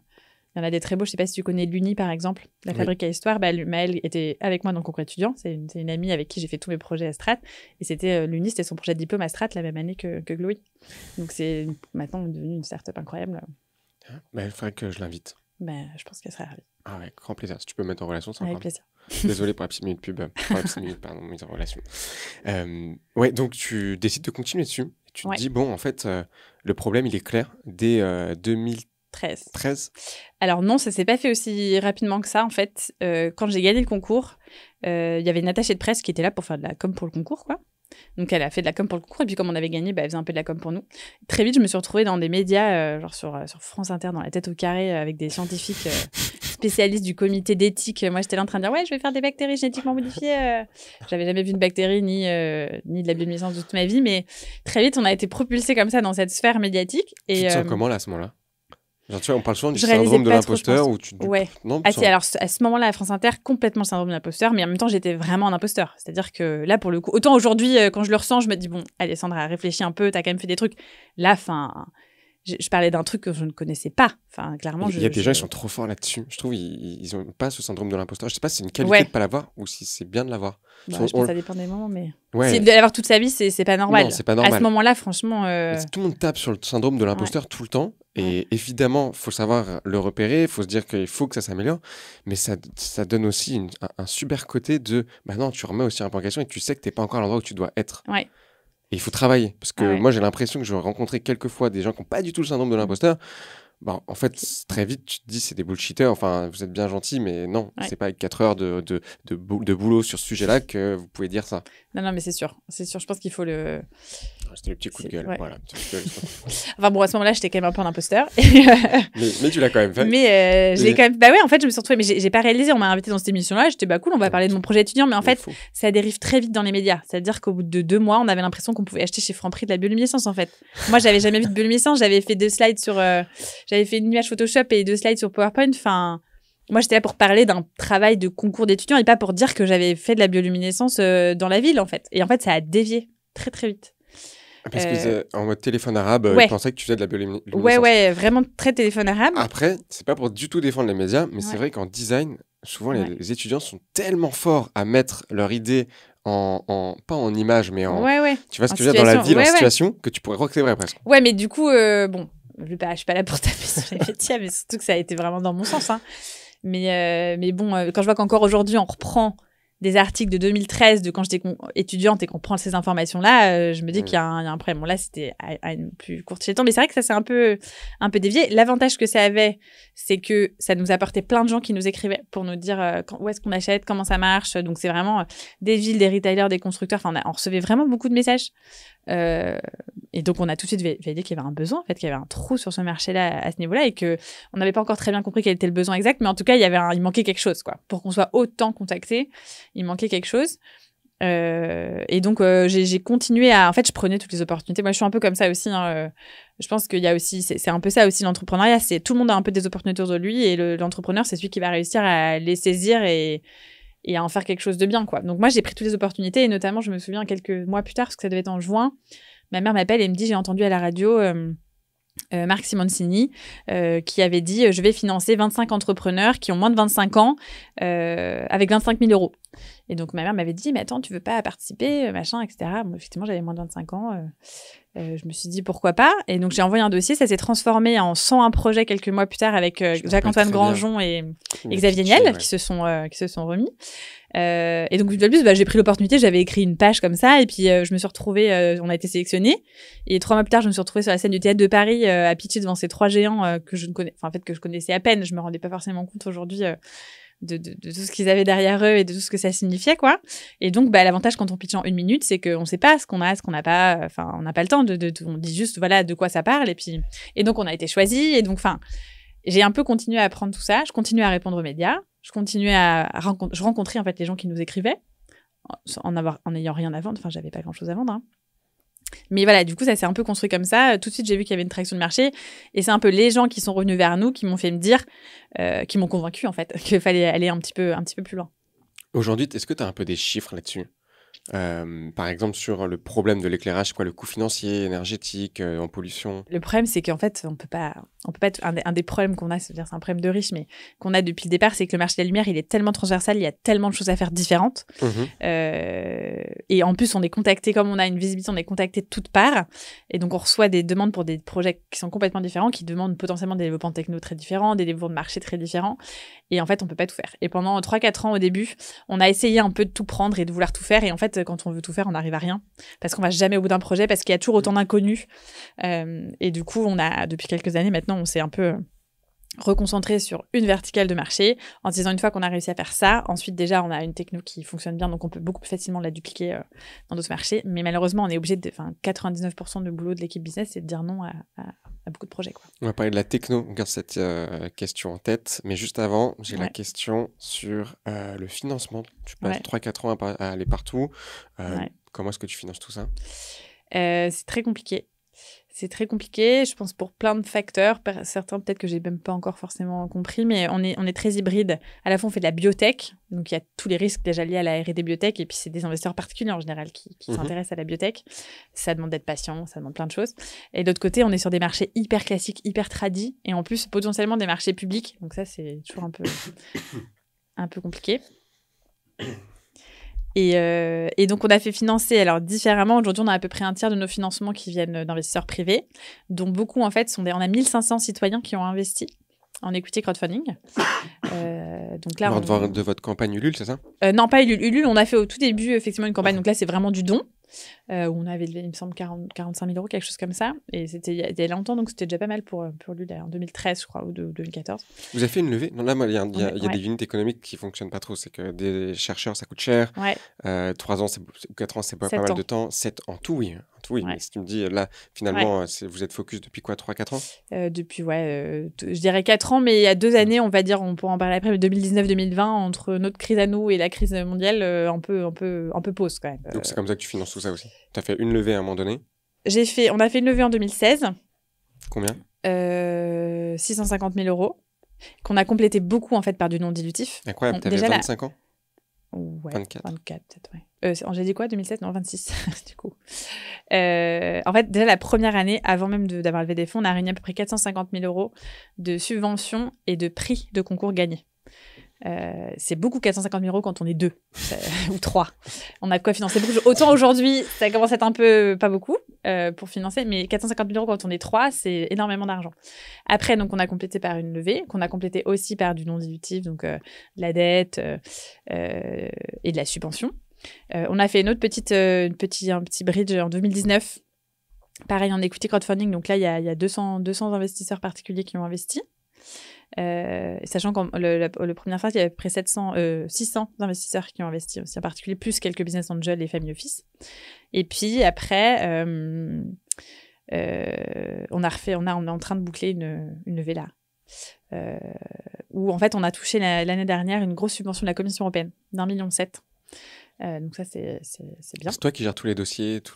Il y en a des très beaux. Je ne sais pas si tu connais l'Uni, par exemple, la fabrique à histoire. Maëlle était avec moi dans le concours étudiant. C'est une amie avec qui j'ai fait tous mes projets à Strat. Et l'Uni, c'était son projet de diplôme à Strat la même année que Glowy. Donc, c'est maintenant devenu une start-up incroyable. Il faudrait que je l'invite. Je pense qu'elle serait ravie. Ah ouais, grand plaisir. Si tu peux me mettre en relation, c'est avec plaisir. Désolé pour la petite minute pub. Mise en relation. Ouais, donc tu décides de continuer dessus. Tu te dis, bon, en fait, le problème, il est clair. Dès 2013, 13. 13. Alors non, ça s'est pas fait aussi rapidement que ça, en fait. Quand j'ai gagné le concours, il y avait une attachée de presse qui était là pour faire de la com pour le concours, quoi. Donc, elle a fait de la com pour le concours. Et puis, comme on avait gagné, elle faisait un peu de la com pour nous. Très vite, je me suis retrouvée dans des médias, genre sur France Inter, dans la tête au carré, avec des scientifiques spécialistes du comité d'éthique. Moi, j'étais là en train de dire, ouais, je vais faire des bactéries génétiquement modifiées. J'avais jamais vu une bactérie ni de la bioluminescence de toute ma vie. Mais très vite, on a été propulsés comme ça dans cette sphère médiatique. Et, tu te sens comment, là, à ce moment-là? Genre, tu vois, on parle souvent du je syndrome de réalisais pas trop, l'imposteur je où pense. tu... Ouais. Non, Ah si, alors à ce moment-là, à France Inter, complètement le syndrome de l'imposteur, mais en même temps, j'étais vraiment un imposteur. C'est-à-dire que là, pour le coup, autant aujourd'hui, quand je le ressens, je me dis, bon, Alessandra, réfléchis un peu, t'as quand même fait des trucs. Là, enfin, je parlais d'un truc que je ne connaissais pas. Enfin, clairement, Il y a des gens qui sont trop forts là-dessus. Je trouve ils n'ont pas ce syndrome de l'imposteur. Je sais pas si c'est une qualité de pas l'avoir ou si c'est bien de l'avoir. Bah, je pense que ça dépend des moments, mais... Ouais. Si de l'avoir toute sa vie, c'est pas normal. Non, c'est pas normal. À ce moment-là, franchement... Tout le monde tape sur le syndrome de l'imposteur tout le temps. Et évidemment, il faut savoir le repérer, il faut se dire qu'il faut que ça s'améliore. Mais ça donne aussi un super côté de... Bah non, tu remets aussi un peu en question et tu sais que tu n'es pas encore à l'endroit où tu dois être. Ouais. Et il faut travailler. Parce que moi, j'ai l'impression que j'ai rencontré quelques fois des gens qui n'ont pas du tout le syndrome de l'imposteur. Bah, en fait, très vite, tu te dis, c'est des bullshitters. Enfin, vous êtes bien gentils, mais non, c'est pas avec 4 heures de boulot sur ce sujet-là que vous pouvez dire ça. Non, mais c'est sûr. C'est sûr, je pense qu'il faut le... C'était le petit coup de gueule. Voilà, petit coup de gueule. Enfin bon, à ce moment-là, j'étais quand même un peu un imposteur. mais tu l'as quand même fait. Mais j'ai quand même... Bah ouais, en fait, je me suis retrouvée... Mais j'ai pas réalisé. On m'a invité dans cette émission-là. J'étais, bah cool, on va parler de mon projet étudiant. Mais en fait, ça dérive très vite dans les médias. C'est-à-dire qu'au bout de 2 mois, on avait l'impression qu'on pouvait acheter chez Franprix de la bioluminescence, en fait. Moi, j'avais jamais vu de bioluminescence. J'avais fait 2 slides sur... J'avais fait une image Photoshop et 2 slides sur PowerPoint. Enfin... Moi, j'étais là pour parler d'un travail de concours d'étudiants et pas pour dire que j'avais fait de la bioluminescence dans la ville, en fait. Et en fait, ça a dévié très, très vite. Parce que en mode téléphone arabe, ils pensaient que tu faisais de la bioluminescence. Ouais, vraiment très téléphone arabe. Après, c'est pas pour du tout défendre les médias, mais c'est vrai qu'en design, souvent, les étudiants sont tellement forts à mettre leur idée pas en image, mais en... Tu vois ce que je veux dire, dans la ville, en situation, que tu pourrais croire que c'est vrai, presque. Ouais, mais du coup, bon, je suis pas là pour taper sur les médias, mais surtout que ça a été vraiment dans mon sens, hein. Mais bon, quand je vois qu'encore aujourd'hui, on reprend des articles de 2013, de quand j'étais étudiante et qu'on prend ces informations-là, je me dis qu'il y a un problème. Bon, là, c'était à une plus courte échelle de temps, mais c'est vrai que ça s'est un peu dévié. L'avantage que ça avait, c'est que ça nous apportait plein de gens qui nous écrivaient pour nous dire où est-ce qu'on achète, comment ça marche. Donc, c'est vraiment des villes, des retailers, des constructeurs. Enfin, on recevait vraiment beaucoup de messages. Et donc, on a tout de suite validé qu'il y avait un besoin, en fait, qu'il y avait un trou sur ce marché-là à ce niveau-là et qu'on n'avait pas encore très bien compris quel était le besoin exact. Mais en tout cas, il manquait quelque chose, quoi. Pour qu'on soit autant contacté, il manquait quelque chose. Et donc, j'ai continué à... En fait, je prenais toutes les opportunités. Moi, je suis un peu comme ça aussi, hein. Je pense qu'il y a aussi... C'est un peu ça aussi, l'entrepreneuriat. C'est tout le monde a un peu des opportunités autour de lui et l'entrepreneur, c'est celui qui va réussir à les saisir et à en faire quelque chose de bien, quoi. Donc, moi, j'ai pris toutes les opportunités et notamment, je me souviens quelques mois plus tard, parce que ça devait être en juin, ma mère m'appelle et me dit, j'ai entendu à la radio... Marc Simoncini qui avait dit je vais financer 25 entrepreneurs qui ont moins de 25 ans avec 25 000 euros. Et donc ma mère m'avait dit mais attends, tu veux pas participer, machin, etc. Bon, effectivement, j'avais moins de 25 ans. Je me suis dit pourquoi pas. Et donc j'ai envoyé un dossier, ça s'est transformé en 101 projets quelques mois plus tard avec Jacques-Antoine Granjon et Xavier Niel qui se sont remis. Et donc, de plus, j'ai pris l'opportunité, j'avais écrit une page comme ça, et puis je me suis retrouvée, on a été sélectionnés. Et 3 mois plus tard, je me suis retrouvée sur la scène du Théâtre de Paris, à pitcher devant ces 3 géants que je connaissais à peine. Je me rendais pas forcément compte aujourd'hui de tout ce qu'ils avaient derrière eux et de tout ce que ça signifiait, quoi. Et donc, l'avantage quand on pitch en 1 minute, c'est qu'on sait pas ce qu'on a, ce qu'on n'a pas. Enfin, on n'a pas le temps on dit juste, voilà, de quoi ça parle. Et donc, on a été choisis. Et donc, j'ai un peu continué à apprendre tout ça. Je continuais à répondre aux médias. Je continuais je rencontrais en fait les gens qui nous écrivaient en n'ayant rien à vendre. Enfin, j'avais pas grand-chose à vendre, hein. Mais voilà, du coup, ça s'est un peu construit comme ça. Tout de suite, j'ai vu qu'il y avait une traction de marché. Et c'est un peu les gens qui sont revenus vers nous qui m'ont fait me dire, qui m'ont convaincu en fait, qu'il fallait aller un petit peu plus loin. Aujourd'hui, est-ce que tu as un peu des chiffres là-dessus ? Par exemple, sur le problème de l'éclairage, le coût financier, énergétique, en pollution. Le problème, c'est qu'en fait, on peut pas un des problèmes qu'on a, c'est-à-dire c'est un problème de riche, mais qu'on a depuis le départ, c'est que le marché de la lumière, il est tellement transversal, il y a tellement de choses à faire différentes. Et en plus, on est contacté, comme on a une visibilité, on est contacté de toutes parts. Et donc, on reçoit des demandes pour des projets qui sont complètement différents, qui demandent potentiellement des développements techno très différents, des développements de marché très différents. Et en fait, on peut pas tout faire. Et pendant 3-4 ans au début, on a essayé un peu de tout prendre et de vouloir tout faire. Et en fait, quand on veut tout faire, on n'arrive à rien. Parce qu'on va jamais au bout d'un projet, parce qu'il y a toujours autant d'inconnus. Et du coup, depuis quelques années maintenant, on s'est un peu reconcentrer sur une verticale de marché en se disant une fois qu'on a réussi à faire ça, ensuite déjà on a une techno qui fonctionne bien, donc on peut beaucoup plus facilement la dupliquer dans d'autres marchés. Mais malheureusement, on est obligé de, 99% de boulot de l'équipe business, c'est de dire non à beaucoup de projets, quoi. On va parler de la techno, on garde cette question en tête. Mais juste avant, j'ai la question sur le financement. Tu passes 3-4 ans à aller partout. Comment est-ce que tu finances tout ça ? C'est très compliqué. C'est très compliqué, je pense, pour plein de facteurs. Certains, peut-être que j'ai même pas encore forcément compris, mais on est très hybride. À la fois, on fait de la biotech, donc il y a tous les risques déjà liés à la R&D biotech, et puis c'est des investisseurs particuliers en général qui s'intéressent à la biotech. Ça demande d'être patient, ça demande plein de choses. Et d'autre côté, on est sur des marchés hyper classiques, hyper tradis, et en plus, potentiellement des marchés publics. Donc ça, c'est toujours un peu compliqué. Et donc, on a fait financer, alors différemment, aujourd'hui, on a à peu près un tiers de nos financements qui viennent d'investisseurs privés, dont beaucoup, en fait, on a 1500 citoyens qui ont investi en equity crowdfunding. Donc là, de votre campagne Ulule, c'est ça ? Non, pas Ulule. Ulule, on a fait au tout début, effectivement, une campagne. Donc là, c'est vraiment du don. Où on avait levé, il me semble, 45 000 €, quelque chose comme ça. Et c'était il y a longtemps, donc c'était déjà pas mal pour lui, en 2013, je crois, ou 2014. Vous avez fait une levée ? Non, là, il y a des unités économiques qui ne fonctionnent pas trop. C'est que des chercheurs, ça coûte cher. 3 ans, 4 ans, c'est pas mal de temps. 7 en tout, oui. Mais si tu me dis, là, finalement, vous êtes focus depuis quoi, 3-4 ans ? Depuis, je dirais 4 ans, mais il y a 2 années, on va dire, on pourra en parler après, mais 2019-2020, entre notre crise à nous et la crise mondiale, un peu pause quand même. Donc c'est comme ça que tu finances tout ça aussi ? Tu as fait une levée à un moment donné ? On a fait une levée en 2016. Combien ? 650 000 €, qu'on a complété beaucoup en fait par du non dilutif. Incroyable, tu avais 25 ans ? Ouais, 24 peut-être, ouais. J'ai dit quoi, 2007 ? Non, 26, du coup. En fait, déjà, la première année, avant même d'avoir levé des fonds, on a réuni à peu près 450 000 € de subventions et de prix de concours gagnés. C'est beaucoup 450 000 € quand on est 2 ou 3. On a de quoi financer beaucoup. Autant aujourd'hui, ça commence à être un peu pas beaucoup pour financer, mais 450 000 € quand on est 3, c'est énormément d'argent. Après, donc, on a complété par une levée, qu'on a complété aussi par du non dilutif, donc de la dette et de la subvention. On a fait un petit bridge en 2019. Pareil, en equity crowdfunding. Donc là, il y a 200 investisseurs particuliers qui ont investi. Sachant que le première phase, il y avait à peu près 600 investisseurs qui ont investi aussi en particulier, plus quelques business angels et family office. Et puis après, on est en train de boucler une levée là, où en fait on a touché l'année dernière une grosse subvention de la Commission européenne d'1,7 million. Donc ça, c'est bien. C'est toi qui gères tous les dossiers, tout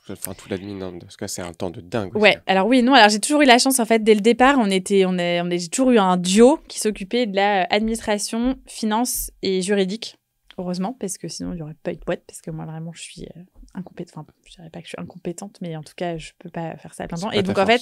l'admin, parce que c'est un temps de dingue. Ouais, aussi. alors oui, non, alors j'ai toujours eu la chance, en fait, dès le départ, j'ai toujours eu un duo qui s'occupait de la administration, finance et juridique, heureusement, parce que sinon, il n'y aurait pas eu de boîte, parce que moi, vraiment, je suis incompétente. Enfin, je dirais pas que je suis incompétente, mais en tout cas, je peux pas faire ça à plein temps. Et donc, en fait,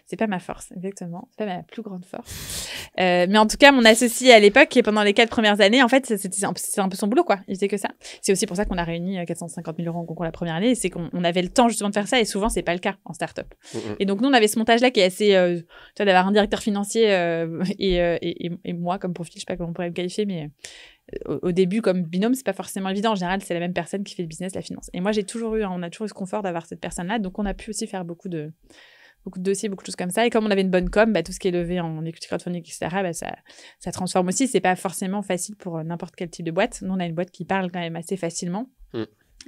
c'est pas ma force, exactement. C'est pas ma plus grande force. Mais en tout cas, mon associé à l'époque, pendant les 4 premières années, en fait, c'était un peu son boulot, quoi. Il faisait que ça. C'est aussi pour ça qu'on a réuni 450 000 € en concours la première année. C'est qu'on avait le temps, justement, de faire ça. Et souvent, c'est pas le cas en start-up. Et donc, nous, on avait ce montage-là qui est assez, tu vois, d'avoir un directeur financier et moi, comme profil, je sais pas comment on pourrait le qualifier, mais au début, comme binôme, c'est pas forcément évident. En général, c'est la même personne qui fait le business, la finance. Et moi, on a toujours eu ce confort d'avoir cette personne-là. Donc, on a pu aussi faire beaucoup de dossiers, beaucoup de choses comme ça. Et comme on avait une bonne com, tout ce qui est levé en equity crowdfunding, etc., ça transforme aussi. C'est pas forcément facile pour n'importe quel type de boîte. Nous, on a une boîte qui parle quand même assez facilement.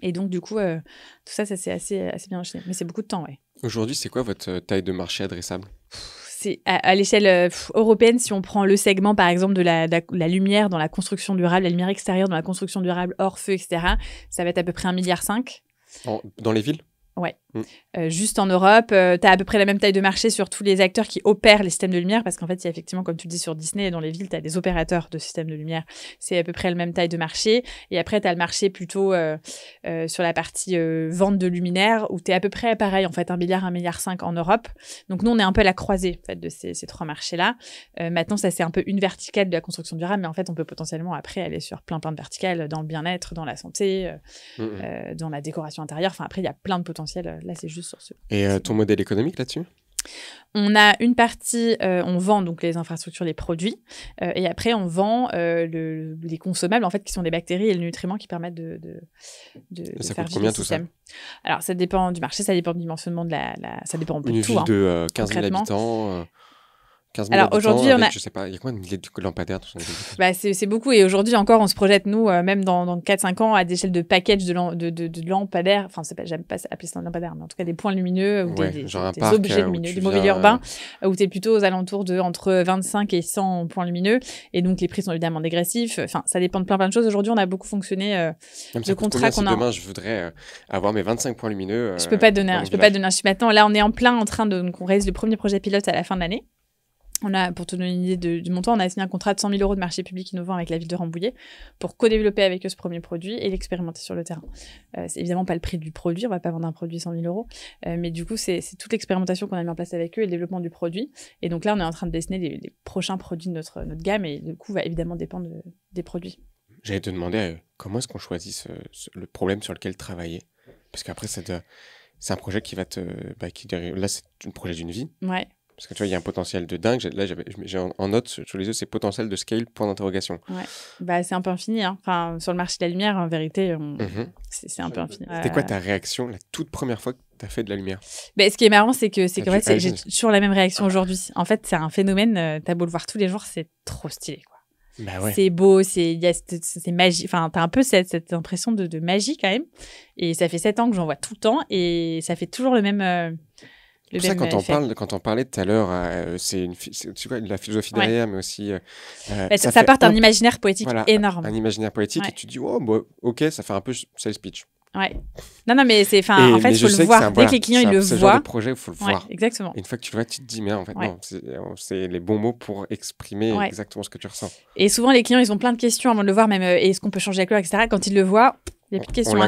Et donc, du coup, tout ça c'est assez bien enchaîné. Mais c'est beaucoup de temps, ouais. Aujourd'hui, c'est quoi votre taille de marché adressable ? C'est à l'échelle européenne, si on prend le segment, par exemple, de la lumière dans la construction durable, la lumière extérieure dans la construction durable, hors feu, etc., ça va être à peu près 1,5 milliard. Dans les villes ? Ouais. Juste en Europe, tu as à peu près la même taille de marché sur tous les acteurs qui opèrent les systèmes de lumière, parce qu'en fait, il y a effectivement, comme tu le dis sur Disney, dans les villes, tu as des opérateurs de systèmes de lumière. C'est à peu près la même taille de marché. Et après, tu as le marché plutôt sur la partie vente de luminaires, où tu es à peu près pareil, en fait, 1 milliard, 1,5 milliard en Europe. Donc, nous, on est un peu à la croisée en fait, de ces 3 marchés-là. Maintenant, ça, c'est un peu une verticale de la construction durable, mais en fait, on peut potentiellement après aller sur plein de verticales, dans le bien-être, dans la santé, dans la décoration intérieure. Enfin, après, il y a plein de potentiel. Là, c'est juste sur ce. Et ton modèle économique là-dessus ? On a une partie, on vend donc les infrastructures, les produits, et après on vend les consommables en fait qui sont des bactéries et les nutriments qui permettent de ça faire coûte combien tout ça ? Alors ça dépend du marché, ça dépend du dimensionnement ça dépend un peu une de tout. Une ville de 15 000 habitants, 15 000 Alors aujourd'hui, avec, je sais pas, il y a combien de lampadaires dans son c'est beaucoup. Et aujourd'hui encore, on se projette, nous, même dans 4-5 ans, à des échelles de package de lampadaires. Enfin, j'aime pas appeler ça un lampadaire, mais en tout cas des points lumineux ou des parc, objets lumineux, du mobilier urbain, où tu es plutôt aux alentours de entre 25 et 100 points lumineux. Et donc, les prix sont évidemment dégressifs. Enfin, ça dépend de plein de choses. Aujourd'hui, on a beaucoup fonctionné de contrats qu'on a. Demain, je voudrais avoir mes 25 points lumineux. Je peux pas donner un chiffre maintenant. Là, on est en plein en train de... Donc, on réalise le premier projet pilote à la fin de l'année. Pour te donner une idée du montant, on a signé un contrat de 100 000 € de marché public innovant avec la ville de Rambouillet pour co-développer avec eux ce premier produit et l'expérimenter sur le terrain. C'est évidemment pas le prix du produit, on va pas vendre un produit 100 000 €, mais du coup, c'est toute l'expérimentation qu'on a mis en place avec eux et le développement du produit. Et donc là, on est en train de dessiner les prochains produits de notre gamme et le coût va évidemment dépendre des produits. J'allais te demander comment est-ce qu'on choisit le problème sur lequel travailler, parce qu'après, c'est un projet qui va là, c'est un projet d'une vie. Ouais. Parce que tu vois, il y a un potentiel de dingue. Là, j'ai en note sur les yeux, c'est potentiel de scale, point d'interrogation. Ouais. C'est un peu infini. Hein. Enfin, sur le marché de la lumière, en vérité, c'est un peu infini. C'était quoi ta réaction la toute première fois que tu as fait de la lumière? Ce qui est marrant, c'est qu'en fait, j'ai toujours la même réaction aujourd'hui. En fait, c'est un phénomène. T'as beau le voir tous les jours, c'est trop stylé, quoi. Bah ouais. C'est beau, c'est magique. Enfin, t'as un peu cette impression de magie quand même. Et ça fait 7 ans que j'en vois tout le temps et ça fait toujours le même. C'est pour ça, quand on parlait tout à l'heure, c'est quoi, la philosophie derrière, mais aussi... ça part d'un imaginaire poétique énorme. Un imaginaire poétique, et tu dis, ok, ça fait un peu sales pitch. Ouais. Non, mais c'est... en fait, il faut le voir. Dès que les clients, ils le voient... C'est le genre de projet, il faut le voir. Exactement. Et une fois que tu le vois, tu te dis, mais en fait, non, c'est les bons mots pour exprimer exactement ce que tu ressens. Et souvent, les clients, ils ont plein de questions avant de le voir, même, est-ce qu'on peut changer la couleur, etc. Quand ils le voient... Il n'y a plus de questions. On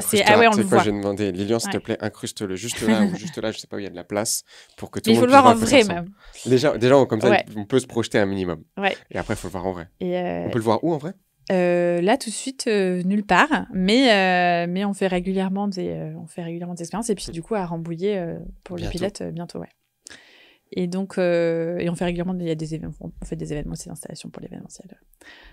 le voit. J'ai demandé, Lilian, s'il te plaît, incruste-le juste là ou juste là, je ne sais pas où il y a de la place pour que tout le monde puisse voir. Il faut le voir en vrai, même. Déjà comme ça, on peut se projeter un minimum. Ouais. Et après, il faut le voir en vrai. On peut le voir où en vrai? Là, tout de suite, nulle part. Mais on fait régulièrement des expériences. Et puis, du coup, à Rambouillet pour le pilote bientôt, ouais. Et donc, on fait régulièrement, il y a des événements, on fait des événements aussi d'installation pour l'événementiel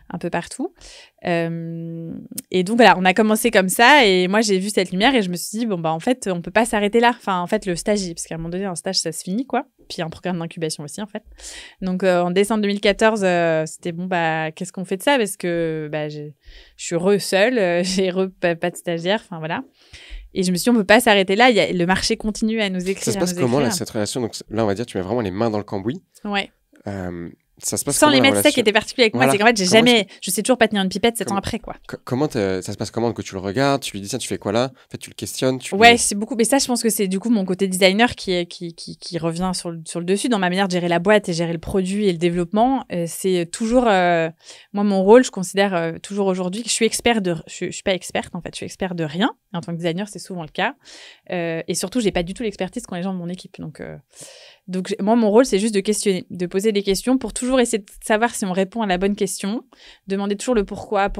un peu partout. Et donc, voilà, on a commencé comme ça et moi, j'ai vu cette lumière et je me suis dit, en fait, on peut pas s'arrêter là. Enfin, en fait, le stage, parce qu'à un moment donné, un stage, ça se finit, quoi. Puis un programme d'incubation aussi, en fait. Donc, en décembre 2014, c'était qu'est-ce qu'on fait de ça? Parce que je suis seule, j'ai pas de stagiaire, enfin, voilà. Et je me suis dit, on ne peut pas s'arrêter là. Le marché continue à nous écrire. Ça se passe comment, cette relation? Donc là, on va dire, tu mets vraiment les mains dans le cambouis. Ouais. Ça se passe sans les mettre sec qui était particulier avec moi, c'est qu'en fait, je sais toujours pas tenir une pipette 7 ans après, quoi. Comment ça se passe comment que tu le regardes, tu lui dis, tiens, tu fais quoi là? En fait, tu le questionnes. C'est beaucoup. Mais ça, je pense que c'est du coup mon côté designer qui revient sur le dessus dans ma manière de gérer la boîte et gérer le produit et le développement. C'est toujours, moi, mon rôle, je considère toujours aujourd'hui que je suis je suis pas experte, en fait, je suis expert de rien. Et en tant que designer, c'est souvent le cas. Et surtout, j'ai pas du tout l'expertise qu'ont les gens de mon équipe. Donc, moi, mon rôle, c'est juste de questionner, de poser des questions pour toujours essayer de savoir si on répond à la bonne question, demander toujours le pourquoi.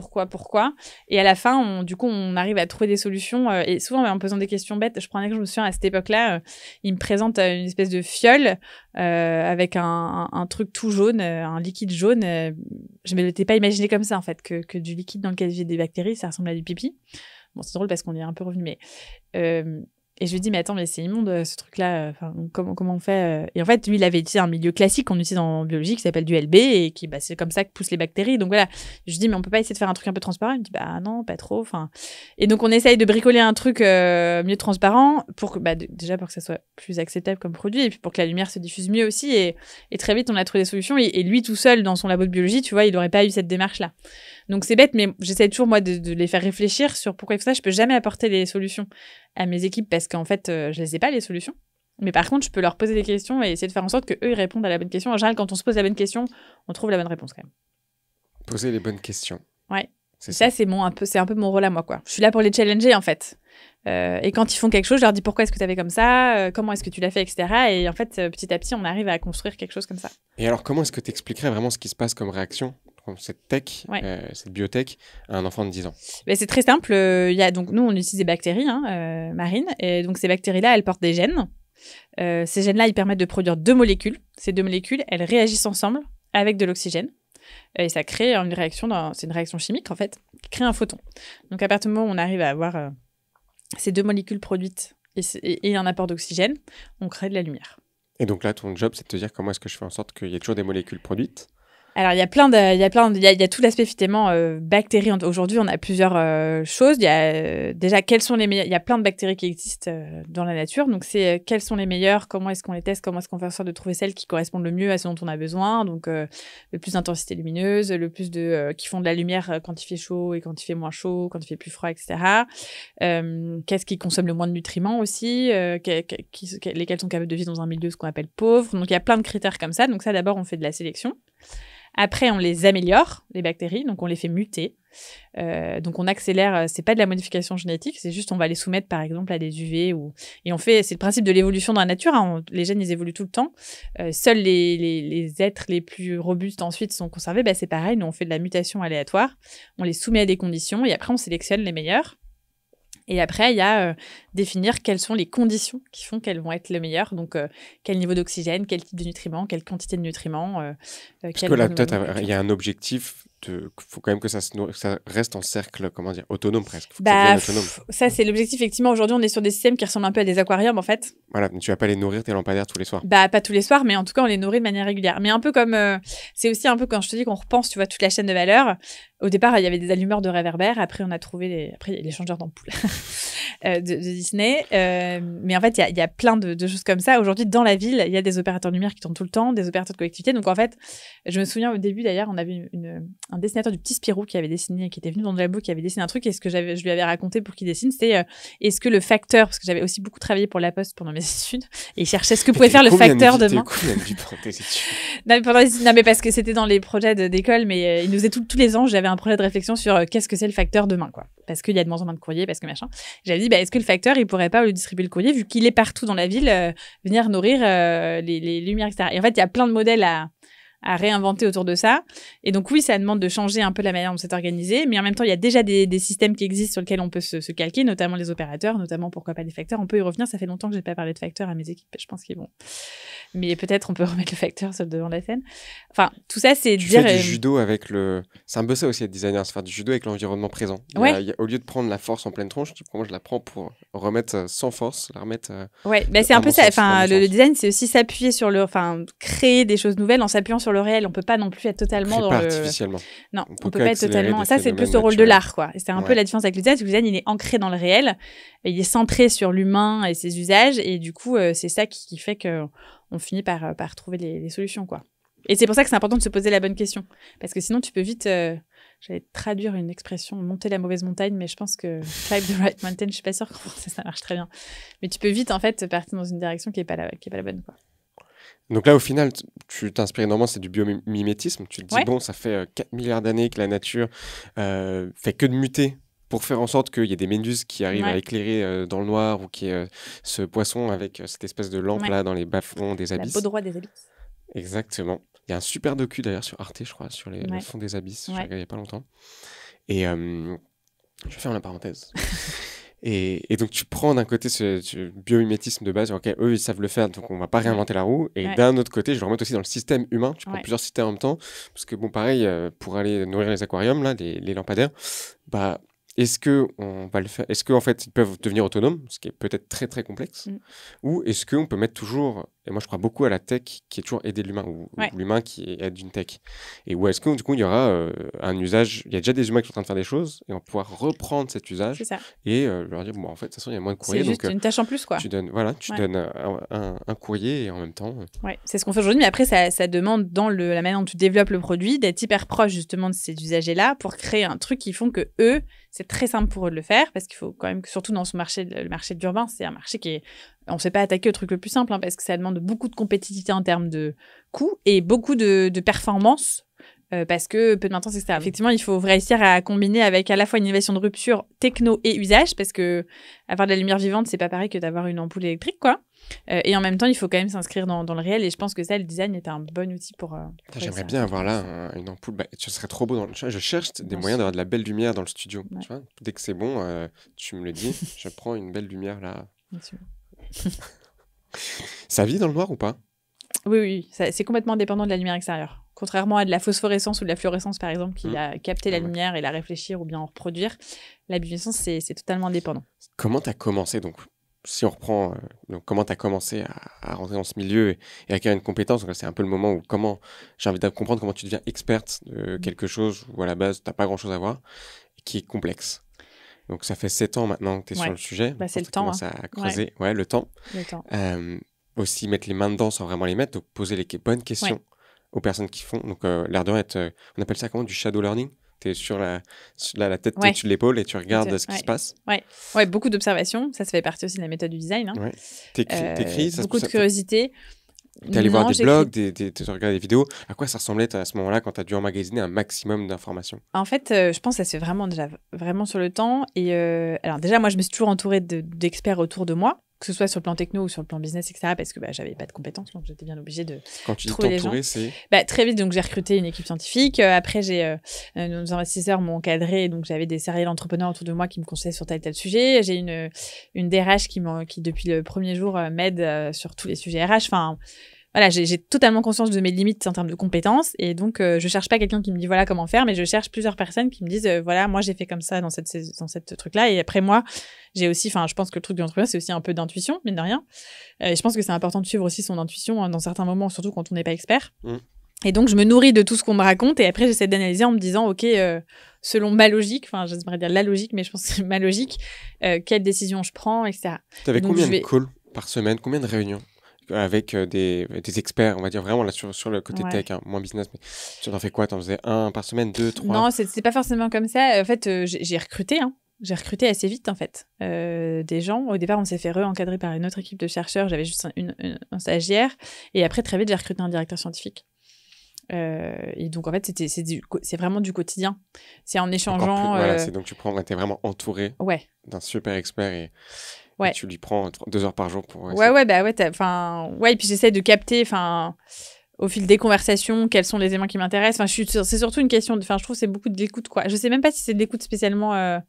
Et à la fin, on arrive à trouver des solutions. Et souvent, en posant des questions bêtes, je prends un exemple, je me souviens, à cette époque-là, il me présente une espèce de fiole avec un truc tout jaune, un liquide jaune. Je ne m'étais pas imaginé comme ça, en fait, que du liquide dans lequel il y a des bactéries, ça ressemble à du pipi. Bon, c'est drôle parce qu'on y est un peu revenu, mais... Et je lui dis, mais attends, mais c'est immonde ce truc-là. Comment on fait Et en fait, lui, il avait utilisé un milieu classique qu'on utilise en biologie qui s'appelle du LB et qui, c'est comme ça que poussent les bactéries. Donc voilà, je lui dis, mais on peut pas essayer de faire un truc un peu transparent? Il me dit, non, pas trop. Et donc, on essaye de bricoler un truc mieux transparent pour que, déjà pour que ça soit plus acceptable comme produit et puis pour que la lumière se diffuse mieux aussi. Et très vite, on a trouvé des solutions. Et lui, tout seul, dans son labo de biologie, tu vois, il n'aurait pas eu cette démarche-là. Donc c'est bête, mais j'essaie toujours, moi, de les faire réfléchir sur pourquoi il faut ça. Je peux jamais apporter les solutions à mes équipes parce qu'en fait, je les ai pas, les solutions. Mais par contre, je peux leur poser des questions et essayer de faire en sorte qu'eux, ils répondent à la bonne question. En général, quand on se pose la bonne question, on trouve la bonne réponse quand même. Poser les bonnes questions. Ouais. Ça, c'est un peu mon rôle à moi, quoi. Je suis là pour les challenger, en fait. Et quand ils font quelque chose, je leur dis pourquoi est-ce que tu as fait comme ça, comment est-ce que tu l'as fait, etc. Et en fait, petit à petit, on arrive à construire quelque chose comme ça. Et alors, comment est-ce que tu expliquerais vraiment ce qui se passe comme réaction, cette tech, cette biotech, à un enfant de 10 ans? C'est très simple. Donc, nous, on utilise des bactéries marines. Et donc, ces bactéries-là, elles portent des gènes. Ces gènes-là, ils permettent de produire 2 molécules. Ces 2 molécules, elles réagissent ensemble avec de l'oxygène. Et ça crée une réaction, c'est une réaction chimique, en fait, qui crée un photon. Donc, à partir du moment où on arrive à avoir ces 2 molécules produites et un apport d'oxygène, on crée de la lumière. Et donc là, ton job, c'est de te dire comment est-ce que je fais en sorte qu'il y ait toujours des molécules produites. Alors, il y a tout l'aspect effectivement bactéries. Aujourd'hui, on a plusieurs choses. Il y a déjà quelles sont les meilleures. Il y a plein de bactéries qui existent dans la nature. Donc, c'est quelles sont les meilleures, comment est-ce qu'on les teste, comment est-ce qu'on fait en sorte de trouver celles qui correspondent le mieux à ce dont on a besoin. Donc, le plus d'intensité lumineuse, le plus qui font de la lumière quand il fait chaud et quand il fait moins chaud, quand il fait plus froid, etc. Qu'est-ce qui consomme le moins de nutriments aussi, lesquels sont capables de vivre dans un milieu ce qu'on appelle pauvre. Donc, il y a plein de critères comme ça. Donc, ça, d'abord, on fait de la sélection. Après, on les améliore, les bactéries, donc on les fait muter. Donc on accélère, c'est pas de la modification génétique, c'est juste on va les soumettre par exemple à des UV et c'est le principe de l'évolution dans la nature, hein, les gènes ils évoluent tout le temps. Seuls les êtres les plus robustes ensuite sont conservés, c'est pareil, nous on fait de la mutation aléatoire, on les soumet à des conditions et après on sélectionne les meilleurs. Et après, il y a définir quelles sont les conditions qui font qu'elles vont être les meilleures. Donc, quel niveau d'oxygène, quel type de nutriments, quelle quantité de nutriments. Parce que là, peut-être, il y a un objectif. Il faut quand même que ça reste en cercle, comment dire, autonome presque. Autonome. Ça, c'est l'objectif. Effectivement, aujourd'hui, on est sur des systèmes qui ressemblent un peu à des aquariums, en fait. Voilà, mais tu vas pas les nourrir tes lampadaires tous les soirs. Pas tous les soirs, mais en tout cas, on les nourrit de manière régulière. Mais un peu comme... c'est aussi un peu quand je te dis qu'on repense, tu vois, toute la chaîne de valeur. Au départ, il y avait des allumeurs de réverbères. Après, on a trouvé Après, il y a les changeurs d'ampoules de Disney. Mais en fait, il y a plein de choses comme ça. Aujourd'hui, dans la ville, il y a des opérateurs de lumière qui tournent tout le temps, des opérateurs de collectivité. Donc, en fait, je me souviens au début, d'ailleurs, on avait un dessinateur du Petit Spirou qui avait dessiné, qui était venu dans le labo, qui avait dessiné un truc. Et ce que je lui avais raconté pour qu'il dessine, c'était est-ce que le facteur, parce que j'avais aussi beaucoup travaillé pour La Poste pendant mes études, et il cherchait ce que pouvait faire le facteur demain. Non, mais parce que c'était dans les projets d'école, mais il nous faisait tous les ans, j'avais un projet de réflexion sur qu'est-ce que c'est le facteur demain, quoi. Parce qu'il y a de moins en moins de courrier, parce que machin. J'avais dit, est-ce que le facteur, il pourrait pas, au lieu de distribuer le courrier, vu qu'il est partout dans la ville, venir nourrir les lumières, etc. Et en fait, il y a plein de modèles à réinventer autour de ça. Et donc oui, ça demande de changer un peu la manière dont c'est organisé, mais en même temps, il y a déjà des systèmes qui existent sur lesquels on peut se calquer, notamment les opérateurs, notamment pourquoi pas des facteurs. On peut y revenir, ça fait longtemps que j'ai pas parlé de facteurs à mes équipes, je pense qu'ils vont. Mais peut-être on peut remettre le facteur sur le devant de la scène. Enfin, tout ça, c'est tu fais du judo avec le... C'est un peu ça aussi être designer, c'est faire du judo avec l'environnement présent. Au lieu de prendre la force en pleine tronche, moi je la prends pour remettre sans force, la remettre... Ouais, c'est un peu ça. Enfin, le design, c'est aussi s'appuyer sur créer des choses nouvelles en s'appuyant sur le réel. On peut pas non plus être totalement dans artificiellement. Non, on peut pas être totalement. Ça, c'est plus le rôle de l'art, quoi. Et c'est un peu la différence avec le design. Le design, il est ancré dans le réel. Il est centré sur l'humain et ses usages. Et du coup, c'est ça qui fait que on finit par trouver les solutions, quoi. Et c'est pour ça que c'est important de se poser la bonne question. Parce que sinon, tu peux vite... J'allais traduire une expression, monter la mauvaise montagne, mais je pense que climb the right mountain, je suis pas sûre que ça marche très bien. Mais tu peux vite, en fait, partir dans une direction qui est pas la bonne, quoi. Donc là, au final, tu t'inspires énormément, c'est du biomimétisme. Tu te dis, bon, ça fait 4 milliards d'années que la nature fait que de muter pour faire en sorte qu'il y ait des méduses qui arrivent à éclairer dans le noir ou qu'il y ait ce poisson avec cette espèce de lampe-là dans les bas-fonds des abysses. La peau droit des abysses. Exactement. Il y a un super docu d'ailleurs sur Arte, je crois, sur le fond des abysses. J'ai regardé il n'y a pas longtemps. Et je vais faire la parenthèse. Et donc, tu prends d'un côté ce biomimétisme de base, ok, eux, ils savent le faire, donc on va pas réinventer la roue. Et d'un autre côté, je le remets aussi dans le système humain. Tu prends plusieurs systèmes en même temps. Parce que, bon, pareil, pour aller nourrir les aquariums, là, les lampadaires, est-ce qu'on va le faire? Est-ce qu'en fait, ils peuvent devenir autonomes, ce qui est peut-être très, très complexe? Ou est-ce qu'on peut mettre toujours... Et moi, je crois beaucoup à la tech qui est toujours aider l'humain, ou l'humain qui aide une tech. Et où est-ce que, du coup, il y aura un usage... Il y a déjà des humains qui sont en train de faire des choses, et on va pouvoir reprendre cet usage et leur dire, bon, en fait, de toute façon, il y a moins de courrier. C'est juste une tâche en plus, quoi. Tu donnes un courrier, et en même temps... Ouais, c'est ce qu'on fait aujourd'hui, mais après, ça demande, dans la manière dont tu développes le produit, d'être hyper proche, justement, de ces usagers-là, pour créer un truc qui font que eux, c'est très simple pour eux de le faire, parce qu'il faut quand même que, surtout dans ce marché, le marché de l'urbain, c'est un marché qui est... On ne s'est pas attaqué au truc le plus simple, parce que ça demande beaucoup de compétitivité en termes de coûts et beaucoup de performance, parce que peu de maintenance, etc. Effectivement, il faut réussir à combiner avec à la fois une innovation de rupture techno et usage, parce que avoir de la lumière vivante, c'est pas pareil que d'avoir une ampoule électrique, quoi. Et en même temps, il faut quand même s'inscrire dans le réel, et je pense que ça, le design est un bon outil pour... J'aimerais bien avoir là une ampoule. Ce serait trop beau. Je cherche des moyens d'avoir de la belle lumière dans le studio. Tu vois, dès que c'est bon, tu me le dis, je prends une belle lumière là. Ça vit dans le noir ou pas? Oui, c'est complètement dépendant de la lumière extérieure. Contrairement à de la phosphorescence ou de la fluorescence, par exemple, qui va capter la lumière et la réfléchir ou bien en reproduire, la luminescence, c'est totalement indépendant. Comment tu as commencé donc? si on reprend, donc comment tu as commencé à rentrer dans ce milieu et acquérir une compétence, donc c'est un peu le moment où j'ai envie de comprendre comment tu deviens experte de quelque chose où à la base, tu n'as pas grand-chose à voir, et qui est complexe. Donc ça fait 7 ans maintenant que tu es sur le sujet. Bah, c'est le temps. Commences à creuser. Ouais, le temps. Le temps. Aussi mettre les mains dedans sans vraiment les mettre, donc poser les bonnes questions aux personnes qui font. Donc l'air de rien être, on appelle ça comment, du shadow learning. Tu es sur la tête au-dessus de l'épaule et tu regardes ce qui se passe. Ouais, beaucoup d'observations. Ça fait partie aussi de la méthode du design. Hein. Ouais. T'écris, beaucoup de curiosité. T'es allé voir des blogs, tu regardes des vidéos. À quoi ça ressemblait à ce moment-là quand tu as dû emmagasiner un maximum d'informations? En fait, je pense que ça se fait vraiment sur le temps. Et alors déjà, moi, je me suis toujours entourée d'experts autour de moi, que ce soit sur le plan techno ou sur le plan business, etc. Parce que j'avais pas de compétences, donc j'étais bien obligée de trouver les gens. Quand tu dis t'entourer, c'est... Très vite, donc j'ai recruté une équipe scientifique. Après, nos investisseurs m'ont encadré, donc j'avais des serial entrepreneurs autour de moi qui me conseillaient sur tel sujet. J'ai une DRH qui depuis le premier jour, m'aide sur tous les sujets RH. Enfin, voilà, j'ai totalement conscience de mes limites en termes de compétences. Et donc, je cherche pas quelqu'un qui me dit voilà comment faire, mais je cherche plusieurs personnes qui me disent voilà, moi, j'ai fait comme ça dans cette truc-là. Et après, moi, j'ai aussi, je pense que le truc de l'entrepreneur, c'est aussi un peu d'intuition, mine de rien. Et je pense que c'est important de suivre aussi son intuition dans certains moments, surtout quand on n'est pas expert. Et donc, je me nourris de tout ce qu'on me raconte. Et après, j'essaie d'analyser en me disant OK, selon ma logique, j'aimerais dire la logique, mais je pense que c'est ma logique, quelle décision je prends, etc. Tu avais combien de calls par semaine, combien de réunions avec des experts, on va dire vraiment là sur le côté tech, hein, moins business, mais tu en fais quoi? Tu en faisais 1 par semaine, 2, 3? Non, c'est pas forcément comme ça. En fait, j'ai recruté, hein. J'ai recruté assez vite, en fait, des gens. Au départ, on s'est fait re-encadrer par une autre équipe de chercheurs. J'avais juste un stagiaire. Et après, très vite, j'ai recruté un directeur scientifique. Et donc, en fait, c'est vraiment du quotidien. C'est en échangeant... Voilà, c'est donc t'es vraiment entouré d'un super expert et tu lui prends 2 heures par jour pour... et puis j'essaie de capter, au fil des conversations, quels sont les éléments qui m'intéressent. C'est surtout une question je trouve que c'est beaucoup de l'écoute, quoi. Je sais même pas si c'est de l'écoute spécialement...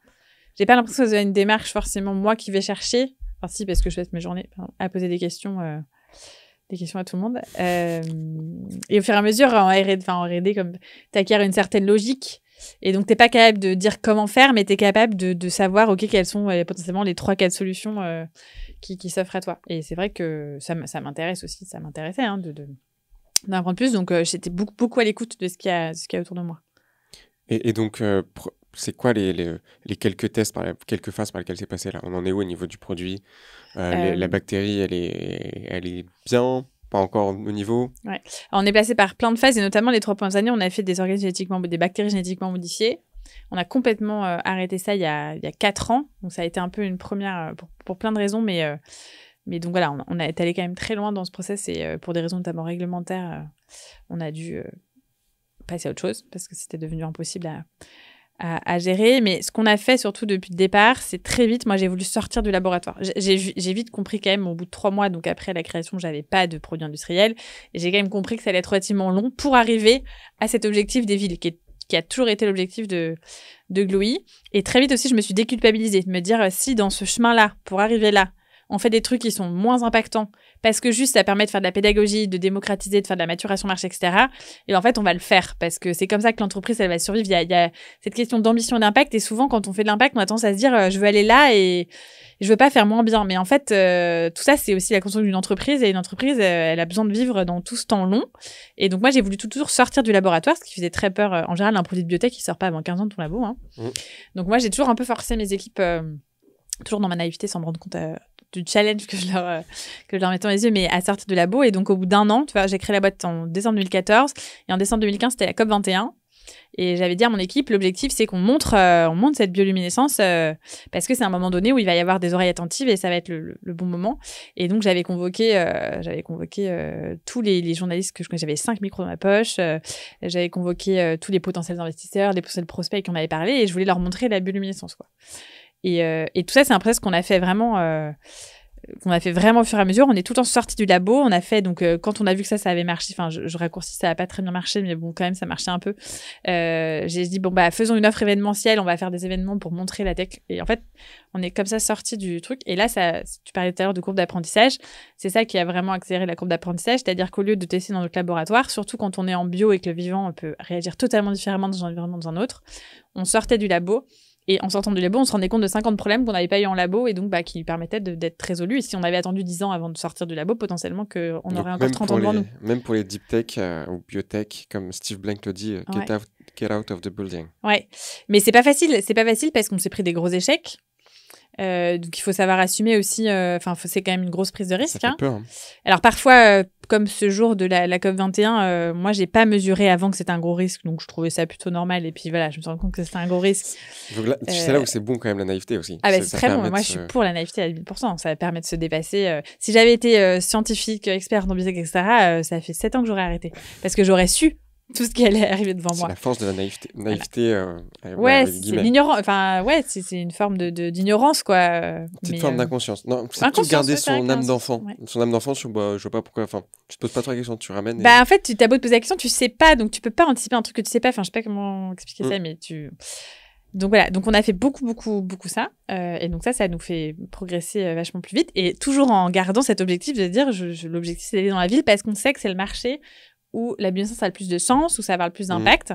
J'ai pas l'impression que c'est une démarche forcément moi qui vais chercher. Enfin, si, parce que je passe mes journées à poser des questions à tout le monde. Et au fur et à mesure, en R&D, comme t'acquiers une certaine logique. Et donc, t'es pas capable de dire comment faire, mais t'es capable de savoir, OK, quelles sont potentiellement les 3-4 solutions qui s'offrent à toi. Et c'est vrai que ça m'intéresse aussi. Ça m'intéressait d'en apprendre plus. Donc, j'étais beaucoup à l'écoute de ce qu'il y a autour de moi. Et donc, c'est quoi les quelques tests, quelques phases par lesquelles c'est passé là? On en est où au niveau du produit? La bactérie, elle est bien? Pas encore au niveau? Ouais. Alors, on est passé par plein de phases, et notamment les 3 premières années, on a fait des bactéries génétiquement modifiées. On a complètement arrêté ça il y a 4 ans. Donc, ça a été un peu une première pour plein de raisons, mais donc voilà, on est allé quand même très loin dans ce process, et pour des raisons notamment réglementaires, on a dû passer à autre chose parce que c'était devenu impossible à gérer. Mais ce qu'on a fait surtout depuis le départ, c'est très vite, moi j'ai voulu sortir du laboratoire. J'ai vite compris quand même au bout de 3 mois, donc après la création, j'avais pas de produit industriel, et j'ai quand même compris que ça allait être relativement long pour arriver à cet objectif des villes qui a toujours été l'objectif de Glowy. Et très vite aussi, je me suis déculpabilisée, de me dire si dans ce chemin-là, pour arriver là, on fait des trucs qui sont moins impactants parce que juste ça permet de faire de la pédagogie, de démocratiser, de faire de la maturation marché, etc. Et en fait, on va le faire parce que c'est comme ça que l'entreprise, elle va survivre. Il y a cette question d'ambition et d'impact, et souvent, quand on fait de l'impact, on a tendance à se dire je veux aller là et je veux pas faire moins bien. Mais en fait, tout ça, c'est aussi la construction d'une entreprise, et une entreprise, elle a besoin de vivre dans tout ce temps long. Et donc, moi, j'ai voulu toujours sortir du laboratoire, ce qui faisait très peur. En général, un produit de biotech, il sort pas avant 15 ans de ton labo. Hein. Donc, moi, j'ai toujours un peu forcé mes équipes, toujours dans ma naïveté, sans me rendre compte du challenge que je leur mettais dans les yeux, mais à sortir de labo. Et donc, au bout d'1 an, tu vois, j'ai créé la boîte en décembre 2014. Et en décembre 2015, c'était la COP 21. Et j'avais dit à mon équipe, l'objectif, c'est qu'on montre cette bioluminescence parce que c'est un moment donné où il va y avoir des oreilles attentives et ça va être le bon moment. Et donc, j'avais convoqué tous les journalistes que je connaissais. J'avais 5 micros dans ma poche. J'avais convoqué tous les potentiels investisseurs, les potentiels prospects qui en avaient parlé, et je voulais leur montrer la bioluminescence, quoi. Et tout ça, c'est un process qu'on a fait vraiment au fur et à mesure. On est tout le temps sorti du labo. On a fait, donc, quand on a vu que ça avait marché, je raccourcis, ça n'a pas très bien marché, mais bon, quand même, ça marchait un peu. J'ai dit, faisons une offre événementielle, on va faire des événements pour montrer la tech. Et en fait, on est comme ça sorti du truc. Et là, tu parlais tout à l'heure de courbe d'apprentissage. C'est ça qui a vraiment accéléré la courbe d'apprentissage. C'est-à-dire qu'au lieu de tester dans notre laboratoire, surtout quand on est en bio et que le vivant peut réagir totalement différemment dans un environnement dans un autre, on sortait du labo. Et en sortant du labo, on se rendait compte de 50 problèmes qu'on n'avait pas eu en labo et donc qui permettaient d'être résolus. Et si on avait attendu 10 ans avant de sortir du labo, potentiellement qu'on aurait encore 30 ans devant nous. Même pour les deep tech ou biotech, comme Steve Blank le dit, get out of the building. Ouais, mais c'est pas facile. C'est pas facile parce qu'on s'est pris des gros échecs. Donc il faut savoir assumer aussi, c'est quand même une grosse prise de risque. Ça fait peur, hein. Alors parfois, comme ce jour de la COP21, moi j'ai pas mesuré avant que c'était un gros risque, donc je trouvais ça plutôt normal. Et puis voilà, je me suis rendu compte que c'était un gros risque. Donc là, c'est là où c'est bon quand même la naïveté aussi. Ah bah c'est très bon. Moi je suis pour la naïveté à 1000%. Ça permet de se dépasser. Si j'avais été scientifique, expert en biotech, etc., ça fait 7 ans que j'aurais arrêté parce que j'aurais su tout ce qui allait arriver devant moi. C'est la force de la naïveté. Ouais, c'est l'ignorance. Enfin, ouais, c'est une forme d'ignorance, quoi. C'est une forme d'inconscience. Non, c'est tout garder son âme d'enfant. Ouais. Son âme d'enfant, je vois pas pourquoi. Enfin, tu te poses pas trop la question, tu ramènes. En fait, tu t'as beau te poser la question, tu sais pas, donc tu peux pas anticiper un truc que tu sais pas. Enfin, je sais pas comment expliquer ça, mais tu. Donc voilà, donc on a fait beaucoup ça, et donc ça nous fait progresser vachement plus vite, et toujours en gardant cet objectif de dire, l'objectif c'est d'aller dans la ville parce qu'on sait que c'est le marché où la bioscience a le plus de sens, où ça va avoir le plus d'impact.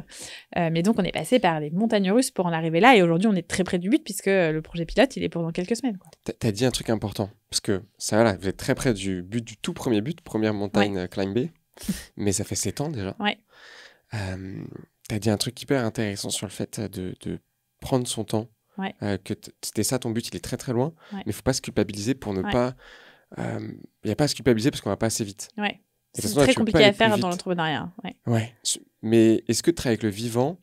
Mais donc, on est passé par des montagnes russes pour en arriver là. Et aujourd'hui, on est très près du but puisque le projet pilote, il est pour dans quelques semaines. T'as dit un truc important. Parce que ça, voilà, vous êtes très près du but, du tout premier but, première montagne climbée. Mais ça fait 7 ans déjà. Ouais. T'as dit un truc hyper intéressant sur le fait de prendre son temps. Ouais. Que c'était ça ton but, il est très très loin. Ouais. Mais il ne faut pas se culpabiliser pour ne pas... Il n'y a pas à se culpabiliser parce qu'on ne va pas assez vite. Ouais. C'est très compliqué à faire dans l'entrepreneuriat. Ouais. Mais est-ce que travailler avec le vivant,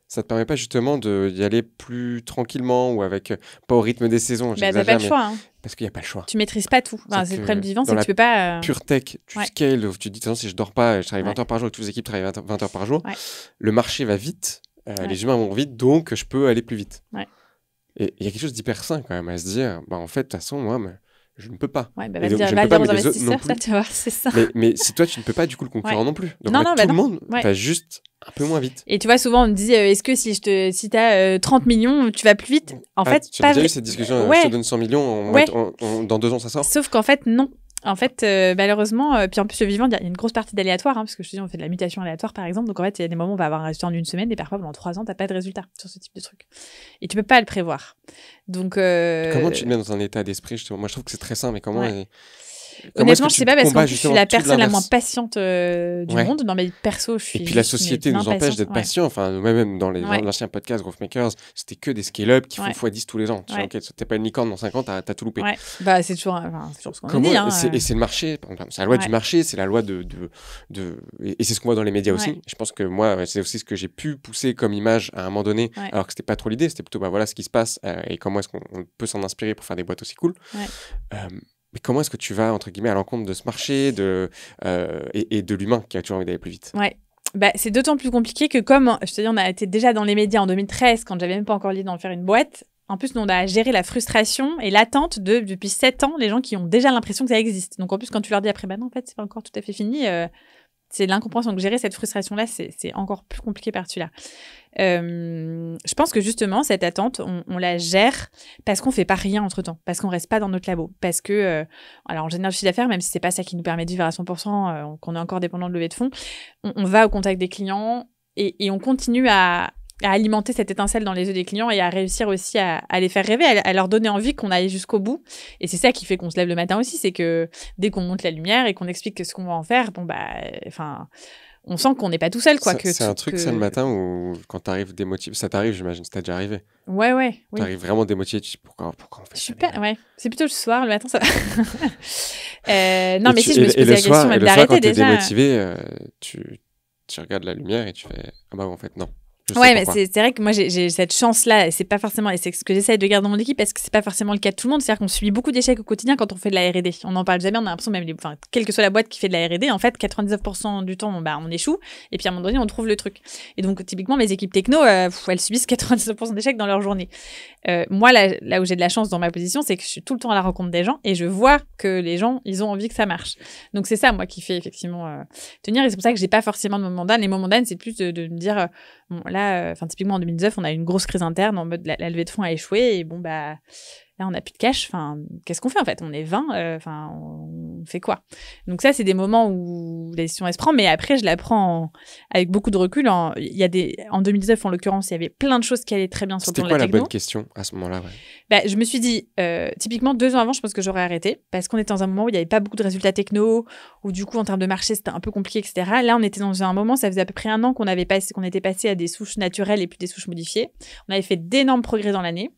ça ne te permet pas justement d'y aller plus tranquillement ou avec, pas au rythme des saisons? T'as pas le choix. Hein. Parce qu'il n'y a pas le choix. Tu maîtrises pas tout. Enfin, c'est le problème du vivant, c'est que tu peux pas. Pure tech, tu scales, tu te dis, de toute façon, si je dors pas, je travaille 20 heures par jour et toutes les équipes travaillent 20 heures par jour, le marché va vite, les humains vont vite, donc je peux aller plus vite. Ouais. Et il y a quelque chose d'hyper sain quand même à se dire, en fait, de toute façon, moi, je ne peux pas. Ouais, va dire, va le dire aux investisseurs, ça, tu vois, c'est ça. Mais si toi, tu ne peux pas, du coup, le concurrent non plus. Donc, tout le monde va juste un peu moins vite. Et tu vois, souvent, on me dit, est-ce que si tu as 30 millions, tu vas plus vite? En fait, tu as déjà eu cette discussion, je te donne 100 millions, dans 2 ans, ça sort? Sauf qu'en fait, non. En fait, malheureusement, puis en plus, le vivant, il y a une grosse partie d'aléatoire, parce que je te dis, on fait de la mutation aléatoire, par exemple. Donc, en fait, il y a des moments où on va avoir un résultat en 1 semaine, et parfois, pendant 3 ans, t'as pas de résultat sur ce type de truc. Et tu peux pas le prévoir. Donc, comment tu te mets dans un état d'esprit, justement? Moi, je trouve que c'est très simple, mais comment... Honnêtement, je sais pas, parce qu'en plus, je suis la personne la moins patiente du monde. Dans ma vie perso, je suis. Et puis la société nous empêche d'être patient. Enfin, même dans l'ancien podcast Growth Makers, c'était que des scale-up qui font x10 tous les ans. Tu vois, t'es pas une licorne dans 5 ans, t'as tout loupé. Ouais. Bah, c'est toujours ce qu'on dit. Et c'est le marché, c'est la loi du marché, c'est la loi et c'est ce qu'on voit dans les médias aussi. Je pense que moi, c'est aussi ce que j'ai pu pousser comme image à un moment donné, alors que c'était pas trop l'idée, c'était plutôt voilà ce qui se passe et comment est-ce qu'on peut s'en inspirer pour faire des boîtes aussi cool. Mais comment est-ce que tu vas, entre guillemets, à l'encontre de ce marché et de l'humain qui a toujours envie d'aller plus vite? Ouais. C'est d'autant plus compliqué que comme, je te dis, on a été déjà dans les médias en 2013, quand j'avais même pas encore l'idée d'en faire une boîte. En plus, nous, on a géré la frustration et l'attente depuis 7 ans, les gens qui ont déjà l'impression que ça existe. Donc, en plus, quand tu leur dis après, non, en fait, c'est pas encore tout à fait fini, c'est l'incompréhension. Donc, gérer cette frustration-là, c'est encore plus compliqué par-dessus là. Je pense que justement, cette attente, on la gère parce qu'on fait pas rien entre-temps, parce qu'on reste pas dans notre labo, parce que, alors, on génère du chiffre d'affaires, même si c'est pas ça qui nous permet de vivre à 100%, qu'on est encore dépendant de levée de fonds, on va au contact des clients et on continue à alimenter cette étincelle dans les yeux des clients et à réussir aussi à les faire rêver, à leur donner envie qu'on aille jusqu'au bout. Et c'est ça qui fait qu'on se lève le matin aussi, c'est que dès qu'on monte la lumière et qu'on explique ce qu'on va en faire, on sent qu'on n'est pas tout seul, quoi. C'est un truc, ça, le matin, où quand t'arrives démotivé, ça t'arrive, j'imagine, ça t'est déjà arrivé. Ouais. Oui. T'arrives vraiment démotivé, tu dis pourquoi on fait Super, ça? Ouais. C'est plutôt le soir, le matin, ça va. Non, mais si je me suis posé la question même d'arrêter déjà. Et le soir, quand t'es démotivé, tu regardes la lumière et tu fais « Ah bah en fait, non ». Ouais, mais c'est vrai que moi j'ai cette chance-là, et c'est pas forcément, et c'est ce que j'essaie de garder dans mon équipe parce que c'est pas forcément le cas de tout le monde. C'est-à-dire qu'on subit beaucoup d'échecs au quotidien quand on fait de la R&D. On n'en parle jamais, on a l'impression même, quelle que soit la boîte qui fait de la R&D, en fait, 99% du temps, on échoue, et puis à un moment donné, on trouve le truc. Et donc, typiquement, mes équipes techno, elles subissent 99% d'échecs dans leur journée. Moi, là où j'ai de la chance dans ma position, c'est que je suis tout le temps à la rencontre des gens et je vois que les gens, ils ont envie que ça marche. Donc, c'est ça, moi, qui fait effectivement tenir. Et c'est pour ça que j'ai pas forcément de moment d'âne. Les moments d'âne, c'est plus de me dire, bon, là, typiquement en 2019, on a eu une grosse crise interne en mode la levée de fonds a échoué et bon, là, on n'a plus de cash. Qu'est-ce qu'on fait en fait? On est 20, on fait quoi? Donc ça, c'est des moments où la décision, elle se prend, mais après, je la prends avec beaucoup de recul. En 2019, en l'occurrence, il y avait plein de choses qui allaient très bien sur le plan de la techno. C'était quoi la bonne question à ce moment-là? Je me suis dit, typiquement, 2 ans avant, je pense que j'aurais arrêté, parce qu'on était dans un moment où il n'y avait pas beaucoup de résultats techno, où du coup, en termes de marché, c'était un peu compliqué, etc. Là, on était dans un moment, ça faisait à peu près 1 an qu'on était passé à des souches naturelles et plus des souches modifiées. On avait fait d'énormes progrès dans l'année.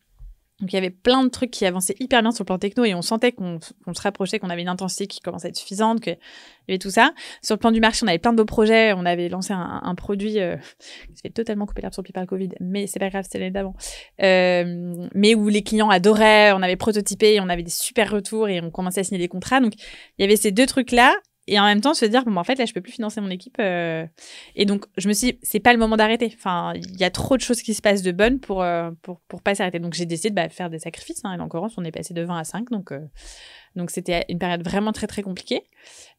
Donc, il y avait plein de trucs qui avançaient hyper bien sur le plan techno et on sentait qu'on se rapprochait, qu'on avait une intensité qui commençait à être suffisante, qu'il y avait tout ça. Sur le plan du marché, on avait plein de beaux projets. On avait lancé un produit qui se fait totalement couper l'herbe sur le pied par le Covid, mais c'est pas grave, c'était l'année d'avant. Mais où les clients adoraient, on avait prototypé, on avait des super retours et on commençait à signer des contrats. Donc, il y avait ces 2 trucs-là. Et en même temps, se dire, en fait, là, je peux plus financer mon équipe. Et donc, je me suis dit, c'est pas le moment d'arrêter. Enfin, il y a trop de choses qui se passent de bonnes pour pas s'arrêter. Donc, j'ai décidé de faire des sacrifices. Et en l'occurrence, on est passé de 20 à 5. Donc, c'était une période vraiment très, très compliquée.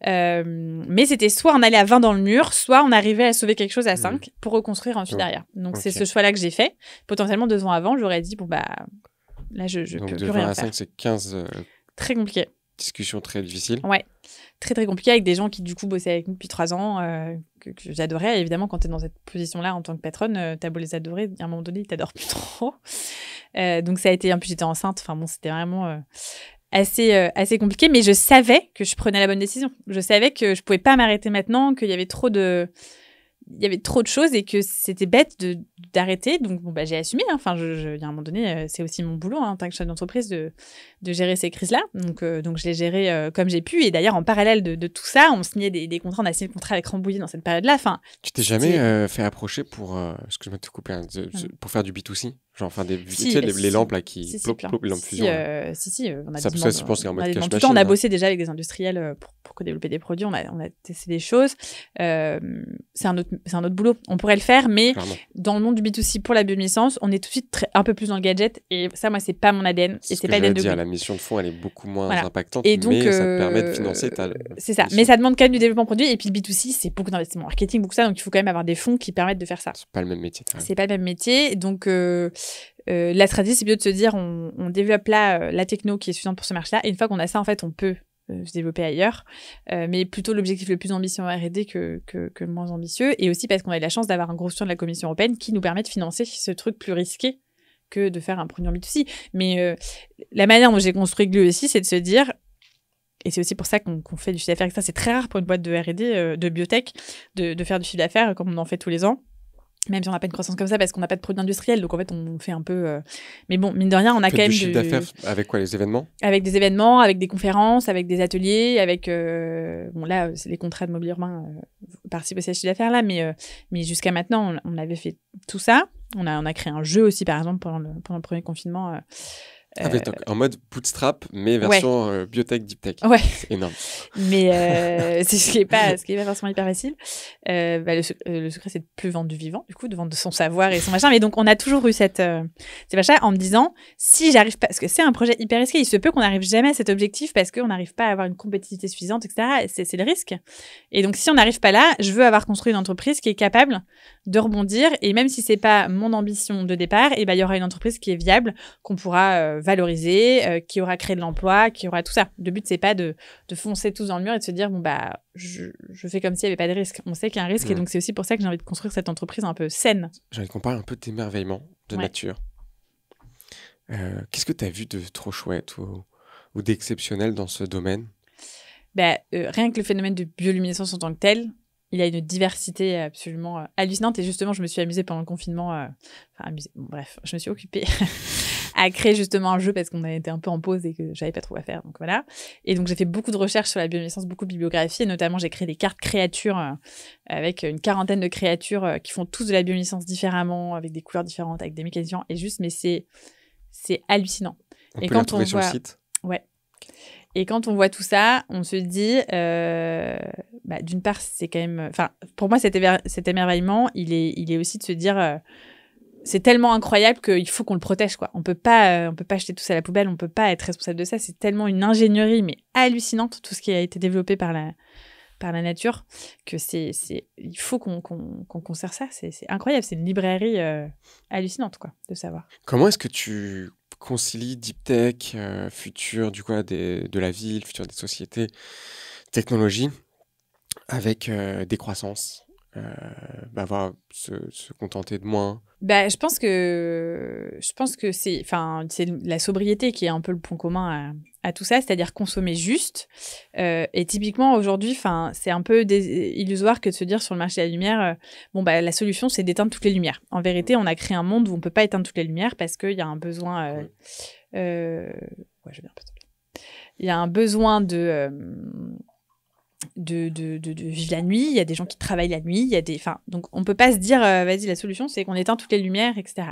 Mais c'était soit on allait à 20 dans le mur, soit on arrivait à sauver quelque chose à 5 pour reconstruire ensuite derrière. Donc, c'est ce choix-là que j'ai fait. Potentiellement, 2 ans avant, j'aurais dit, là, je peux plus rien faire. Donc, de 20 à 5, c'est 15... Très compliqué. Discussion très difficile. Ouais, très très compliqué avec des gens qui du coup bossaient avec nous depuis 3 ans, que j'adorais. Et évidemment, quand tu es dans cette position-là en tant que patronne, t'as beau les adorer, à un moment donné, ils t'adorent plus trop. Donc ça a été, en plus j'étais enceinte, enfin bon, c'était vraiment assez compliqué, mais je savais que je prenais la bonne décision. Je savais que je pouvais pas m'arrêter maintenant, qu'il y avait trop de choses et que c'était bête d'arrêter. Donc, j'ai assumé. Hein. Enfin, il y a un moment donné, c'est aussi mon boulot en tant que chef d'entreprise de gérer ces crises-là. Donc, je l'ai géré comme j'ai pu. Et d'ailleurs, en parallèle de tout ça, on signait des contrats. On a signé le contrat avec Rambouillet dans cette période-là. Enfin, tu t'es jamais fait approcher pour, excuse-moi de te couper, pour faire du B2C? Genre, enfin, les lampes là qui... les lampes fusion. On a ça, je pense qu'il y a un mode cash machine. On a bossé déjà avec des industriels pour développer des produits. On a testé des choses. C'est un autre boulot. On pourrait le faire, mais dans le monde du B2C pour la bioluminescence, on est tout de suite un peu plus dans le gadget. Et ça, moi, c'est pas mon ADN. Et c'est pas l'ADN de Glue. La mission de fond, elle est beaucoup moins impactante, et donc, mais ça te permet de financer ta... C'est ça. Mais ça demande quand même du développement produit. Et puis le B2C, c'est beaucoup d'investissement marketing, beaucoup ça. Donc, il faut quand même avoir des fonds qui permettent de faire ça. C'est pas le même métier. C'est pas le même métier. Donc, la stratégie, c'est plutôt de se dire, on développe là la techno qui est suffisante pour ce marché-là. Et une fois qu'on a ça, en fait, on peut se développer ailleurs, mais plutôt l'objectif le plus ambitieux en R&D que le moins ambitieux, et aussi parce qu'on a eu la chance d'avoir un gros soutien de la Commission européenne qui nous permet de financer ce truc plus risqué que de faire un produit en B2C. Mais la manière dont j'ai construit Glue aussi, c'est de se dire, et c'est aussi pour ça qu'on fait du chiffre d'affaires, ça c'est très rare pour une boîte de R&D, de biotech, de faire du chiffre d'affaires comme on en fait tous les ans. Même si on n'a pas une croissance comme ça, parce qu'on n'a pas de produits industriels, donc en fait, on fait un peu... Mais bon, mine de rien, on a quand même du chiffre d'affaires avec quoi, les événements? Avec des événements, avec des conférences, avec des ateliers, avec... là, c'est les contrats de mobilier urbain participent aussi à ce chiffre d'affaires là, mais jusqu'à maintenant, on avait fait tout ça. On a créé un jeu aussi, par exemple, pendant le premier confinement. En mode bootstrap, mais version biotech, deep tech. Ouais. C'est énorme. Mais c'est ce qui est pas forcément hyper facile. Le secret, c'est de plus vendre du vivant, du coup, de vendre son savoir et son machin. Mais donc, on a toujours eu ces machins en me disant, si j'arrive pas, parce que c'est un projet hyper risqué, il se peut qu'on n'arrive jamais à cet objectif parce qu'on n'arrive pas à avoir une compétitivité suffisante, etc. C'est le risque. Et donc, si on n'arrive pas là, je veux avoir construit une entreprise qui est capable de rebondir. Et même si c'est pas mon ambition de départ, il y aura une entreprise qui est viable, qu'on pourra valoriser, qui aura créé de l'emploi, qui aura tout ça. Le but, c'est pas de foncer tous dans le mur et de se dire, je fais comme s'il n'y avait pas de risque. On sait qu'il y a un risque et donc c'est aussi pour ça que j'ai envie de construire cette entreprise un peu saine. J'ai envie qu'on parle un peu d'émerveillement, de nature. Qu'est-ce que tu as vu de trop chouette ou d'exceptionnel dans ce domaine? Rien que le phénomène de bioluminescence en tant que tel, il a une diversité absolument hallucinante. Et justement, je me suis amusée pendant le confinement. Je me suis occupée à créer justement un jeu parce qu'on avait été un peu en pause et que j'avais pas trop à faire. Donc voilà. Et donc, j'ai fait beaucoup de recherches sur la bioluminescence, beaucoup de bibliographie. Et notamment, j'ai créé des cartes créatures avec une 40aine de créatures qui font tous de la bioluminescence différemment, avec des couleurs différentes, avec des mécanismes. Mais c'est hallucinant. On peut la trouver sur le site. Ouais. Et quand on voit tout ça, on se dit, d'une part, c'est quand même... Enfin, pour moi, cet émerveillement, il est aussi de se dire, c'est tellement incroyable qu'il faut qu'on le protège, quoi. On peut pas jeter tout ça à la poubelle, on peut pas être responsable de ça. C'est tellement une ingénierie, mais hallucinante, tout ce qui a été développé par la nature, que il faut qu'on conserve ça. C'est incroyable, c'est une librairie hallucinante, quoi, de savoir. Comment est-ce que tu concilie deep tech, futur du coup, de la ville, futur des sociétés, technologie, avec décroissance. Voilà, se contenter de moins. Je pense que c'est la sobriété qui est un peu le point commun à tout ça, c'est-à-dire consommer juste. Et typiquement aujourd'hui, c'est un peu illusoire que de se dire sur le marché de la lumière, la solution c'est d'éteindre toutes les lumières. En vérité, on a créé un monde où on peut pas éteindre toutes les lumières parce qu'il y a un besoin. Il y a un besoin de vivre la nuit, il y a des gens qui travaillent la nuit, donc on peut pas se dire vas-y, la solution c'est qu'on éteint toutes les lumières, etc.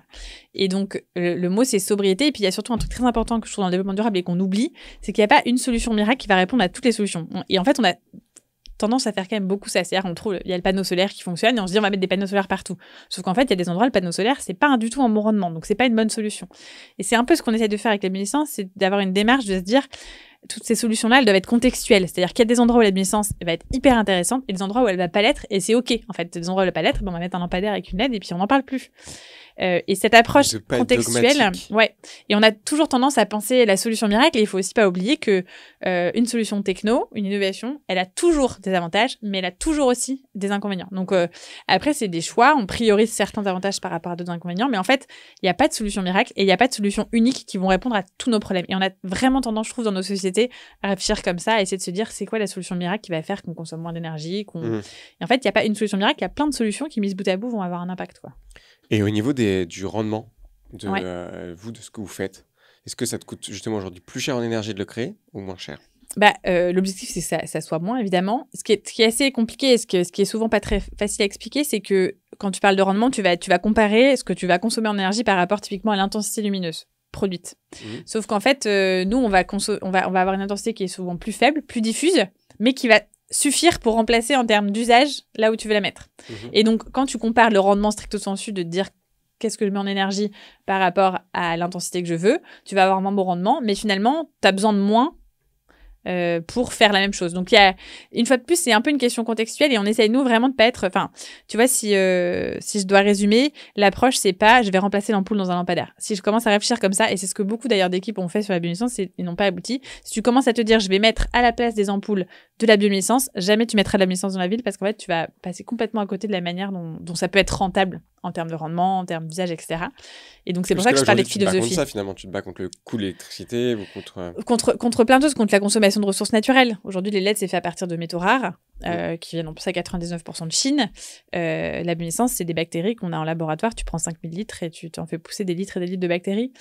Et donc le mot c'est sobriété. Et puis il y a surtout un truc très important que je trouve dans le développement durable et qu'on oublie, c'est qu'il n'y a pas une solution miracle qui va répondre à toutes les solutions. Et en fait on a tendance à faire quand même beaucoup ça, c'est-à-dire on trouve il y a le panneau solaire qui fonctionne et on se dit on va mettre des panneaux solaires partout, sauf qu'en fait il y a des endroits le panneau solaire c'est pas du tout un bon rendement, donc c'est pas une bonne solution. Et c'est un peu ce qu'on essaie de faire avec la bioluminescence, c'est d'avoir une démarche de se dire toutes ces solutions-là, elles doivent être contextuelles. C'est-à-dire qu'il y a des endroits où la luminescence va être hyper intéressante et des endroits où elle va pas l'être, et c'est OK. En fait, des endroits où elle va pas l'être, on va mettre un lampadaire avec une LED et puis on n'en parle plus. Et cette approche contextuelle, ouais. Et on a toujours tendance à penser la solution miracle, et il faut aussi pas oublier que une solution techno, une innovation, elle a toujours des avantages, mais elle a toujours aussi des inconvénients. Donc après, c'est des choix. On priorise certains avantages par rapport à d'autres inconvénients, mais en fait, il n'y a pas de solution miracle et il n'y a pas de solution unique qui vont répondre à tous nos problèmes. Et on a vraiment tendance, je trouve, dans nos sociétés, à réfléchir comme ça, à essayer de se dire c'est quoi la solution miracle qui va faire qu'on consomme moins d'énergie, Et en fait, il n'y a pas une solution miracle, il y a plein de solutions qui, mises bout à bout, vont avoir un impact, quoi. Et au niveau du rendement de ce que vous faites, est-ce que ça te coûte justement aujourd'hui plus cher en énergie de le créer ou moins cher? L'objectif, c'est que ça soit moins, évidemment. Ce qui est assez compliqué et ce qui est souvent pas très facile à expliquer, c'est que quand tu parles de rendement, tu vas comparer ce que tu vas consommer en énergie par rapport typiquement à l'intensité lumineuse produite. Sauf qu'en fait, nous, on va avoir une intensité qui est souvent plus faible, plus diffuse, mais qui va suffire pour remplacer en termes d'usage là où tu veux la mettre. Et donc, quand tu compares le rendement stricto sensu de te dire qu'est-ce que je mets en énergie par rapport à l'intensité que je veux, tu vas avoir un moins bon rendement, mais finalement, tu as besoin de moins pour faire la même chose. Donc, une fois de plus, c'est un peu une question contextuelle et on essaye, nous, vraiment de pas être... Enfin, tu vois, si je dois résumer, l'approche, c'est pas je vais remplacer l'ampoule dans un lampadaire. Si je commence à réfléchir comme ça, et c'est ce que beaucoup d'ailleurs d'équipes ont fait sur la bioluminescence, et n'ont pas abouti, si tu commences à te dire je vais mettre à la place des ampoules de la bioluminescence, jamais tu mettras de la luminescence dans la ville parce qu'en fait, tu vas passer complètement à côté de la manière dont ça peut être rentable en termes de rendement, en termes d'usage, etc. Et donc, c'est pour ça que je parlais de philosophie. Tu te bats contre ça, finalement. Tu te bats contre le coût de l'électricité ou contre plein de choses, contre la consommation de ressources naturelles. Aujourd'hui, les LED, c'est fait à partir de métaux rares, qui viennent en plus à 99% de Chine. La bioluminescence, c'est des bactéries qu'on a en laboratoire. Tu prends 5000 litres et tu t'en fais pousser des litres et des litres de bactéries.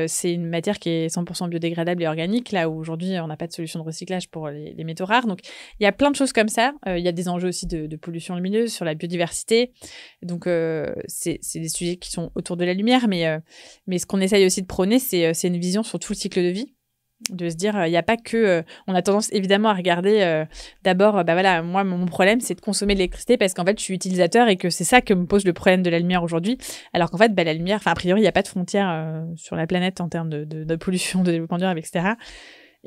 C'est une matière qui est 100% biodégradable et organique, là où aujourd'hui, on n'a pas de solution de recyclage pour les métaux rares. Donc, il y a plein de choses comme ça. Il y a des enjeux aussi de pollution lumineuse, sur la biodiversité. Donc, c'est des sujets qui sont autour de la lumière, mais ce qu'on essaye aussi de prôner, c'est une vision sur tout le cycle de vie, de se dire il n'y a pas que on a tendance évidemment à regarder d'abord moi mon problème c'est de consommer de l'électricité parce qu'en fait je suis utilisateur et que c'est ça que me pose le problème de la lumière aujourd'hui, alors qu'en fait la lumière, a priori il n'y a pas de frontières sur la planète en termes de pollution, de développement durable, etc.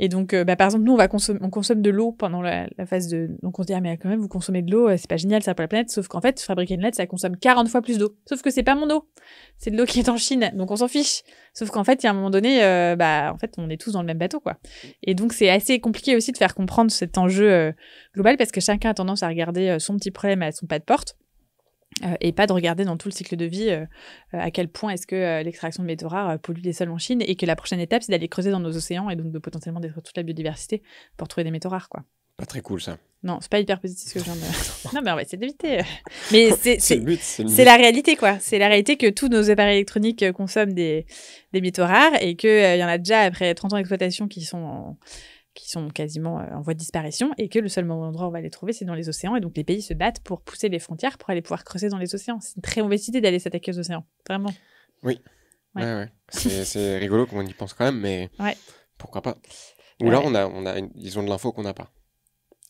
Et donc, par exemple, nous, on consomme de l'eau pendant la phase de... Donc, on se dit, ah, mais quand même, vous consommez de l'eau, c'est pas génial, ça pour la planète. Sauf qu'en fait, fabriquer une LED, ça consomme 40 fois plus d'eau. Sauf que c'est pas mon eau. C'est de l'eau qui est en Chine. Donc, on s'en fiche. Sauf qu'en fait, il y a un moment donné, en fait, on est tous dans le même bateau, quoi. Et donc, c'est assez compliqué aussi de faire comprendre cet enjeu global parce que chacun a tendance à regarder son petit problème à son pas de porte. Et pas de regarder dans tout le cycle de vie à quel point est-ce que l'extraction de métaux rares pollue les sols en Chine, et que la prochaine étape, c'est d'aller creuser dans nos océans et donc de potentiellement détruire toute la biodiversité pour trouver des métaux rares, quoi. Pas très cool, ça. Non, c'est pas hyper positif ce que je viens de... Non, mais on va essayer d'éviter. Mais c'est le but. C'est la réalité, quoi. C'est la réalité que tous nos appareils électroniques consomment des métaux rares et qu'il y en a déjà, après 30 ans d'exploitation, qui sont quasiment en voie de disparition, et que le seul endroit où on va les trouver, c'est dans les océans. Et donc, les pays se battent pour pousser les frontières pour aller pouvoir creuser dans les océans. C'est une très mauvaise idée d'aller s'attaquer aux océans. Vraiment. Oui. Ouais. C'est rigolo qu'on y pense quand même, mais pourquoi pas. Ou là, ils ont de l'info qu'on n'a pas.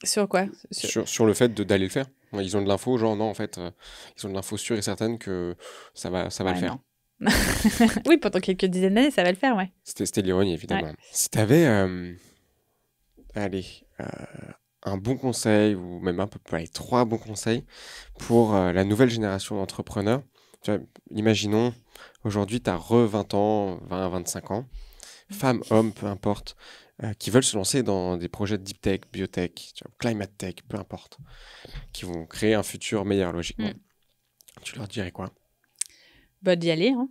Sur quoi? Sur le fait d'aller le faire. Ils ont de l'info, genre non, en fait, ils ont de l'info sûre et certaine que ça va le faire. Oui, pendant quelques dizaines d'années, ça va le faire, ouais. C'était l'ironie, évidemment. Ouais. Si t'avais... un bon conseil, ou même un peu plus, 3 bons conseils pour la nouvelle génération d'entrepreneurs. Tu vois, imaginons, Aujourd'hui, tu as 20 ans, 20, 25 ans, femmes, hommes, peu importe, qui veulent se lancer dans des projets de deep tech, biotech, climate tech, peu importe, qui vont créer un futur meilleur, logiquement. Tu leur dirais quoi? D'y aller, hein.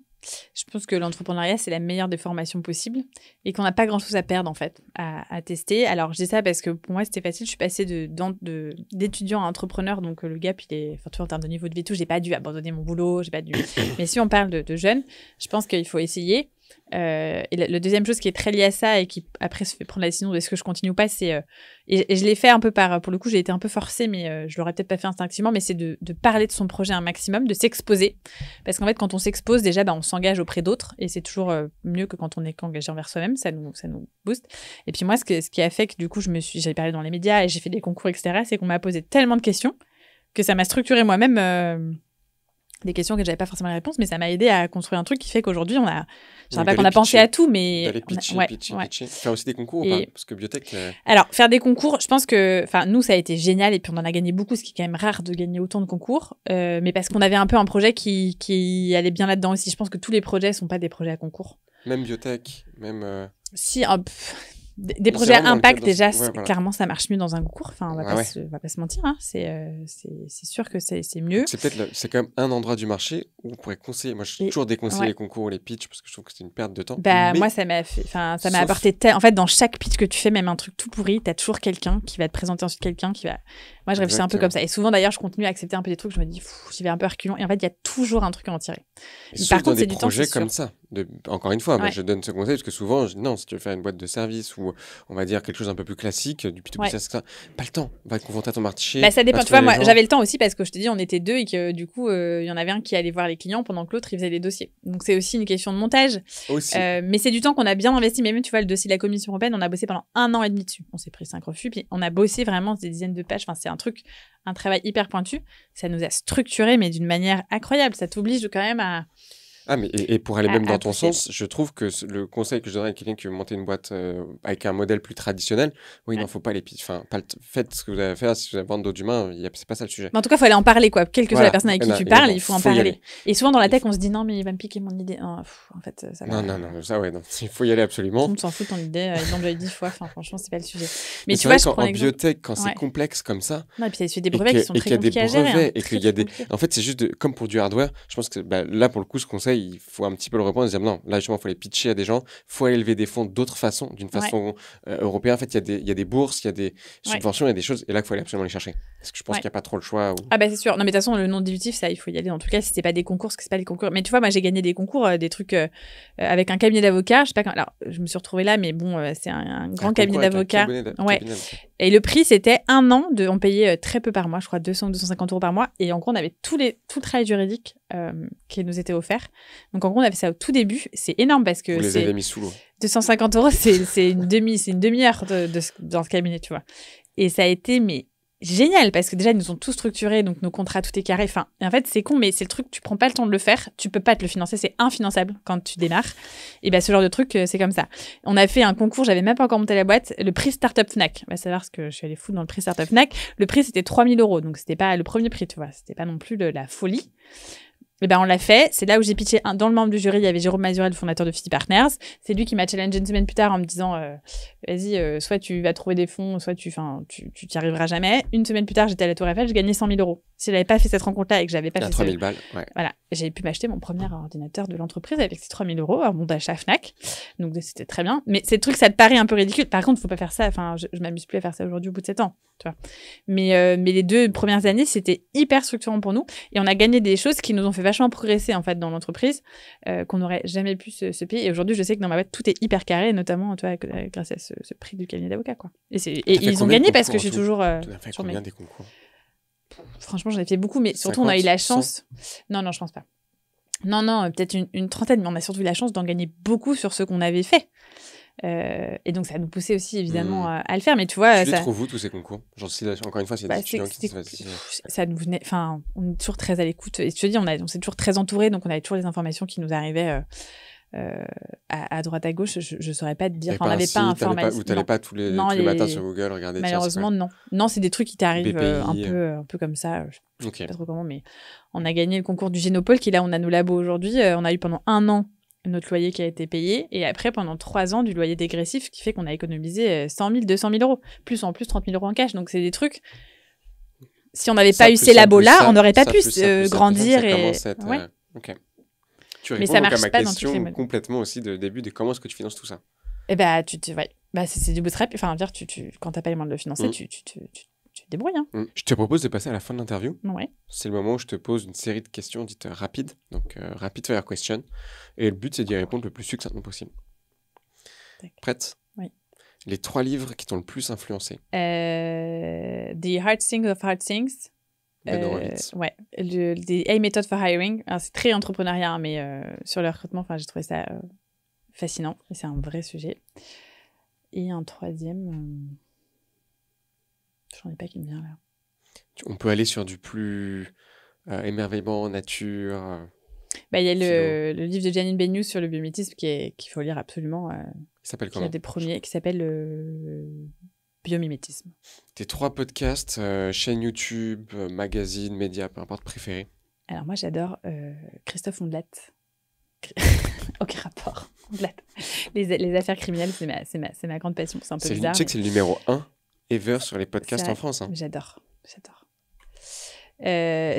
Je pense que l'entrepreneuriat, c'est la meilleure des formations possibles et qu'on n'a pas grand-chose à perdre, en fait, à tester. Alors, je dis ça parce que pour moi, c'était facile. Je suis passée d'étudiant à entrepreneur. Donc, le gap, il est... Enfin, tu vois, en termes de niveau de vie, tout, j'ai pas dû abandonner mon boulot. Mais si on parle de jeunes, je pense qu'il faut essayer. Et la deuxième chose qui est très liée à ça et qui après se fait prendre la décision de est-ce que je continue ou pas, c'est et je l'ai fait un peu pour le coup j'ai été un peu forcée, mais je l'aurais peut-être pas fait instinctivement, mais c'est de parler de son projet un maximum, de s'exposer, parce qu'en fait quand on s'expose déjà on s'engage auprès d'autres et c'est toujours mieux que quand on est qu'engagé envers soi-même, ça nous booste. Et puis moi ce qui a fait que du coup j'ai parlé dans les médias et j'ai fait des concours, etc., c'est qu'on m'a posé tellement de questions que ça m'a structuré moi-même des questions que j'avais pas forcément la réponse, mais ça m'a aidé à construire un truc qui fait qu'aujourd'hui on a, je dirais pas qu'on a pensé à tout, mais d'aller pitcher. Faire aussi des concours ou pas? Parce que biotech. Alors faire des concours, je pense que, enfin nous ça a été génial et puis on en a gagné beaucoup, ce qui est quand même rare de gagner autant de concours, mais parce qu'on avait un peu un projet qui allait bien là-dedans aussi. Je pense que tous les projets sont pas des projets à concours. Même biotech, même. Si. Des projets à impact, déjà, clairement, ça marche mieux dans un concours. Enfin, on va pas se mentir. Hein. C'est sûr que c'est mieux. C'est quand même un endroit du marché où on pourrait conseiller. Moi, je toujours déconseillé les concours ou les pitchs parce que je trouve que c'est une perte de temps. Moi, ça m'a apporté. En fait, dans chaque pitch que tu fais, même un truc tout pourri, t'as toujours quelqu'un qui va te présenter ensuite quelqu'un qui va. Moi, je réfléchis un peu comme ça. Et souvent, d'ailleurs, je continue à accepter un peu des trucs. Je me dis, j'y vais un peu reculant. Et en fait, il y a toujours un truc à en tirer. Par contre, c'est du temps. Des projets comme ça. Encore une fois, moi, je donne ce conseil parce que souvent, non, si tu veux faire une boîte de service ou on va dire quelque chose un peu plus classique, du P2P, ça, pas le temps. Va te confronter à ton marché. Ça dépend. Tu vois, moi, j'avais le temps aussi parce que je te dis, on était deux et que du coup, il y en avait un qui allait voir les clients pendant que l'autre, il faisait les dossiers. Donc, c'est aussi une question de montage. Mais c'est du temps qu'on a bien investi. Mais même, tu vois, le dossier de la Commission européenne, on a bossé pendant 1 an et demi dessus. On s'est pris 5 refus, puis on a bossé vraiment des dizaines de pages. Enfin, c'est un travail hyper pointu. Ça nous a structuré, mais d'une manière incroyable. Ça t'oblige quand même à... et pour aller même dans ton sens, je trouve que le conseil que je donnerais à quelqu'un qui veut monter une boîte avec un modèle plus traditionnel, il n'en faut pas les pitchs. Enfin, faites ce que vous avez à faire. Si vous avez besoin d'autres humains, c'est pas ça le sujet. Mais en tout cas, il faut aller en parler, quoi. Quelle que soit la personne avec qui tu parles, il faut en parler. Et souvent, dans la tech, on se dit non, mais il va me piquer mon idée. En fait, ça va. Non, ça, non. Il faut y aller absolument. Tout le monde s'en fout de ton idée. Ils l'ont déjà eu 10 fois. Enfin, franchement, c'est pas le sujet. Mais tu vois, en biotech, quand c'est complexe comme ça. Non, et puis il y a des brevets qui sont très compliqués à gérer. Et qu'il y a des. En fait, c'est juste comme pour du hardware. Je pense que là, pour le coup, ce conseil, il faut un petit peu le reprendre et dire non, là justement il faut les pitcher à des gens, il faut aller lever des fonds d'autres façons, d'une façon européenne. En fait, il y a des bourses, il y a des subventions, il y a des choses, et là il faut aller absolument les chercher. Parce que je pense qu'il n'y a pas trop le choix. C'est sûr. Non, mais de toute façon, le nom déductif, ça, il faut y aller. En tout cas, si c'est pas des concours, parce que c'est pas des concours. Mais tu vois, moi j'ai gagné des concours, des trucs avec un cabinet d'avocats. Je sais pas quand. Alors, je me suis retrouvée là, mais bon, c'est un grand cabinet d'avocats. Et le prix, c'était 1 an on payait très peu par mois, je crois 200 ou 250 € par mois. Et en gros, on avait tout le travail juridique qui nous était offert. Donc en gros, on avait ça au tout début. C'est énorme parce que vous les avez mis sous l'eau. 250 €, c'est une demi-heure dans ce cabinet, tu vois. Et ça a été génial parce que déjà ils nous ont tout structuré, donc nos contrats, tout est carré. Enfin, en fait, c'est con, mais c'est le truc, tu prends pas le temps de le faire, tu peux pas te le financer, c'est infinançable quand tu démarres. Et ce genre de truc, c'est comme ça. On a fait un concours, j'avais même pas encore monté la boîte, le prix Startup Fnac. Va savoir ce que je suis allée foutre dans le prix Startup Fnac. Le prix c'était 3 000 €, donc c'était pas le premier prix, tu vois, c'était pas non plus la folie. On l'a fait. C'est là où j'ai pitché dans le membre du jury. Il y avait Jérôme Mazurel, le fondateur de Fifty Partners. C'est lui qui m'a challengé une semaine plus tard en me disant vas-y, soit tu vas trouver des fonds, soit tu t'y arriveras jamais. Une semaine plus tard, j'étais à la Tour Eiffel, j'ai gagné 100 000 €. Si j'avais pas fait cette rencontre-là et que j'avais pas fait 3 000 balles, voilà, j'ai pu m'acheter mon premier ordinateur de l'entreprise avec ces 3 000 €, un bon d'achat Fnac. Donc c'était très bien. Mais ces trucs, ça te paraît un peu ridicule. Par contre, faut pas faire ça. Enfin, je m'amuse plus à faire ça aujourd'hui au bout de 7 ans. Tu vois. Mais les 2 premières années, c'était hyper structurant pour nous. Et on a gagné des choses qui nous ont fait vachement progresser en fait dans l'entreprise, qu'on n'aurait jamais pu se payer. Et aujourd'hui, je sais que dans ma boîte, tout est hyper carré, notamment grâce à ce prix du cabinet d'avocat, quoi. Et ils ont gagné parce que je suis toujours. Tu as fait combien des concours? Franchement, j'en ai fait beaucoup, mais surtout, on a eu la chance. 100 Non, je pense pas. Non, peut-être une trentaine, mais on a surtout eu la chance d'en gagner beaucoup sur ce qu'on avait fait. Et donc, ça nous poussait aussi, évidemment, à le faire. Mais tu vois. Tu les trouves où, tous ces concours? Encore une fois, c'est des étudiants qui ça nous venait. Enfin, on est toujours très à l'écoute. Et je te dis, on s'est toujours très entourés, donc on avait toujours les informations qui nous arrivaient à droite à gauche, je saurais pas te dire. Enfin, on n'avait pas information. Ou tu n'allais pas tous les matins sur Google regarder. Malheureusement, non. Non, c'est des trucs qui t'arrivent un peu comme ça. Je sais pas trop comment, mais on a gagné le concours du Génopole, qui là, on a nos labos aujourd'hui. On a eu pendant 1 an notre loyer qui a été payé, et après, pendant 3 ans, du loyer dégressif, qui fait qu'on a économisé 100 000, 200 000 euros. Plus en plus, 30 000 euros en cash. Donc, c'est des trucs... Si on n'avait pas eu ces labos-là, on n'aurait pas pu grandir. Ok. Tu réponds à ma question complètement aussi de début de comment est-ce que tu finances tout ça. Eh ben, c'est du bootstrap. Enfin, dire, quand t'as pas les moyens de le financer, tu te débrouilles. Hein. Je te propose de passer à la fin de l'interview. Ouais. C'est le moment où je te pose une série de questions dites rapides, donc rapid fire question. Et le but, c'est d'y répondre le plus succinctement possible. Prête ? Oui. Les 3 livres qui t'ont le plus influencé. The Hard Things of Hard Things. Ben Horowitz. Ouais. The A Method for Hiring. Alors, c'est très entrepreneuriat, hein, mais sur le recrutement, j'ai trouvé ça fascinant. Et c'est un vrai sujet. Et un 3e... J'en ai pas qui me vient là. On peut aller sur du plus émerveillement, nature. Il y a le livre de Janine Benyus sur le biomimétisme qu'il faut lire absolument. Il s'appelle comment ? Il y a des premiers qui s'appellent biomimétisme. Tes 3 podcasts, chaîne YouTube, magazine, médias, peu importe, préférés. Alors moi j'adore Christophe Ondelat. Aucun rapport. Ondelat. Les affaires criminelles, c'est ma grande passion. C'est un peu bizarre. Tu sais que c'est le numéro 1 ever sur les podcasts en France. Hein. J'adore.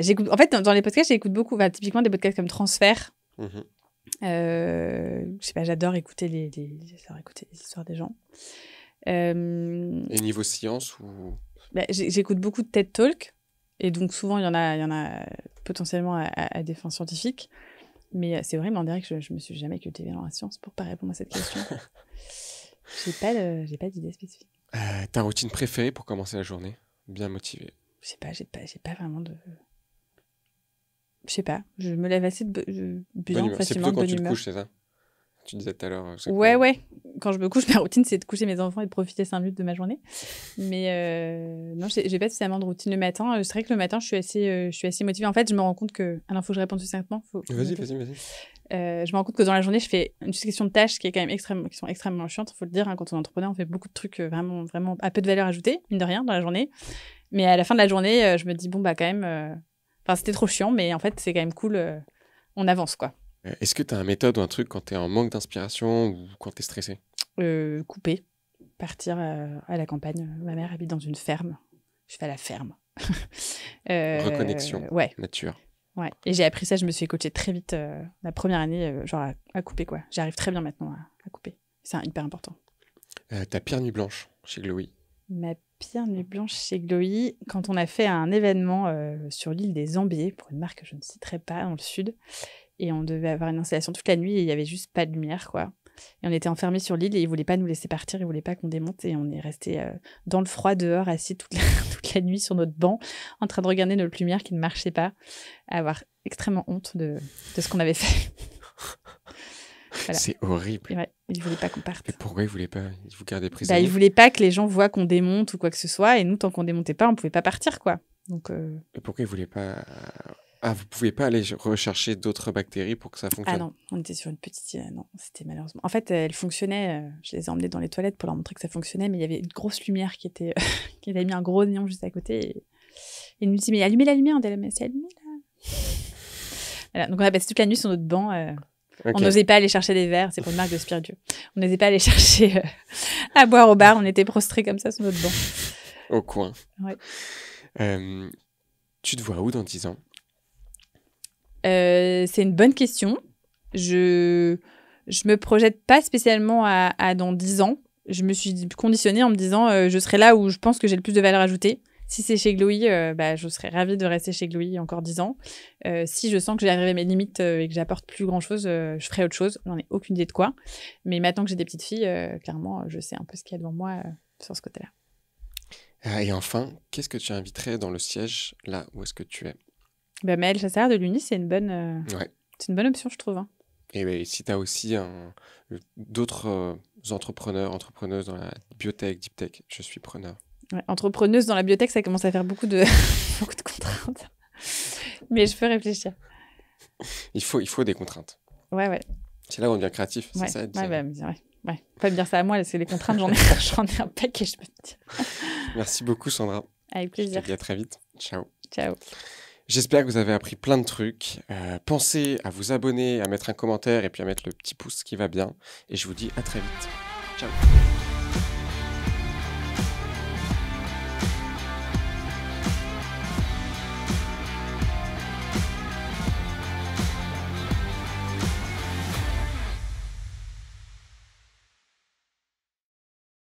J'écoute, en fait, dans les podcasts, j'écoute beaucoup, typiquement des podcasts comme Transfert. Je sais pas, j'adore écouter les histoires des gens. Et niveau science ou... J'écoute beaucoup de TED Talk, et donc souvent il y en a potentiellement à des fins scientifiques. Mais c'est vrai, mais on dirait que je me suis jamais cultivée dans la science pour pas répondre à cette question. J'ai pas d'idée spécifique. Ta routine préférée pour commencer la journée ? Bien motivée. Je sais pas, j'ai pas vraiment de... Je sais pas, je me lève assez bien, facilement, c'est plutôt quand tu te couches, c'est ça ? Tu disais tout à l'heure. Ouais. Quand je me couche, ma routine, c'est de coucher mes enfants et de profiter 5 minutes de ma journée. Mais non, j'ai pas spécialement de routine le matin. C'est vrai que le matin, je suis assez motivée. En fait, je me rends compte que... Alors, il faut que je réponde succinctement. Vas-y. Je me rends compte que dans la journée, je fais une succession de tâches qui sont extrêmement chiantes. Il faut le dire, hein, quand on est entrepreneur, on fait beaucoup de trucs vraiment, vraiment à peu de valeur ajoutée, mine de rien, dans la journée. Mais à la fin de la journée, je me dis, bon, quand même... c'était trop chiant, mais en fait, c'est quand même cool. On avance, quoi. Est-ce que tu as une méthode ou un truc quand tu es en manque d'inspiration ou quand tu es stressé ? Couper. Partir à la campagne. Ma mère habite dans une ferme. Je vais à la ferme. Reconnexion. Nature. Ouais. Et j'ai appris ça, je me suis coachée très vite la première année, à couper, quoi. J'arrive très bien maintenant à couper. C'est hyper important. Ta pire nuit blanche chez Glowy ? Ma pire nuit blanche chez Glowy, quand on a fait un événement sur l'île des Ambiers, pour une marque que je ne citerai pas, dans le sud, et on devait avoir une installation toute la nuit et il n'y avait juste pas de lumière, quoi. Et on était enfermés sur l'île et ils ne voulaient pas nous laisser partir, ils ne voulaient pas qu'on démonte, et on est resté dans le froid dehors, assis toute la nuit sur notre banc, en train de regarder notre lumière qui ne marchait pas, à avoir extrêmement honte de ce qu'on avait fait. Voilà. C'est horrible. Ouais, ils ne voulaient pas qu'on parte. Et pourquoi ils ne voulaient pas ? Ils vous gardaient prisonniers ? Ils ne voulaient pas que les gens voient qu'on démonte ou quoi que ce soit, et nous, tant qu'on ne démontait pas, on ne pouvait pas partir, quoi. Donc, Et pourquoi ils ne voulaient pas... vous ne pouviez pas aller rechercher d'autres bactéries pour que ça fonctionne ? Ah non, on était sur une petite... non, c'était malheureusement... En fait, elle fonctionnait, je les ai emmenés dans les toilettes pour leur montrer que ça fonctionnait, mais il y avait une grosse lumière qui avait mis un gros néon juste à côté, et ils nous disaient, mais allumez la lumière, on dit, mais c'est allumé, là. Voilà, donc on a passé toute la nuit sur notre banc... Okay. On n'osait pas aller chercher des verres, c'est pour une marque de spiritueux. On n'osait pas aller chercher à boire au bar, on était prostrés comme ça sur notre banc. Au coin. Ouais. Tu te vois où dans 10 ans ? C'est une bonne question. Je me projette pas spécialement à dans 10 ans. Je me suis conditionnée en me disant je serai là où je pense que j'ai le plus de valeur ajoutée. Si c'est chez Glowy, je serais ravie de rester chez Glowy encore 10 ans. Si je sens que j'ai arrivé à mes limites et que j'apporte plus grand-chose, je ferai autre chose. J'en ai aucune idée de quoi. Mais maintenant que j'ai des petites filles, clairement, je sais un peu ce qu'il y a devant moi sur ce côté-là. Et enfin, qu'est-ce que tu inviterais dans le siège, là où est-ce que tu es ? Maëlle Chassard de l'Uni, c'est une bonne option, je trouve. Hein. Et si tu as aussi d'autres entrepreneuses dans la biotech, deep tech, je suis preneur. Ouais, entrepreneuse dans la biotech, ça commence à faire beaucoup de contraintes. Mais je peux réfléchir. Il faut des contraintes. Ouais. C'est là où on devient créatif, ouais. c'est ça. Ouais. Faut pas me dire ça à moi, c'est les contraintes, j'en ai un paquet, je peux te dire. Merci beaucoup, Sandra. Avec plaisir. Je te dis à très vite. Ciao. Ciao. J'espère que vous avez appris plein de trucs. Pensez à vous abonner, à mettre un commentaire et puis à mettre le petit pouce qui va bien. Et je vous dis à très vite. Ciao.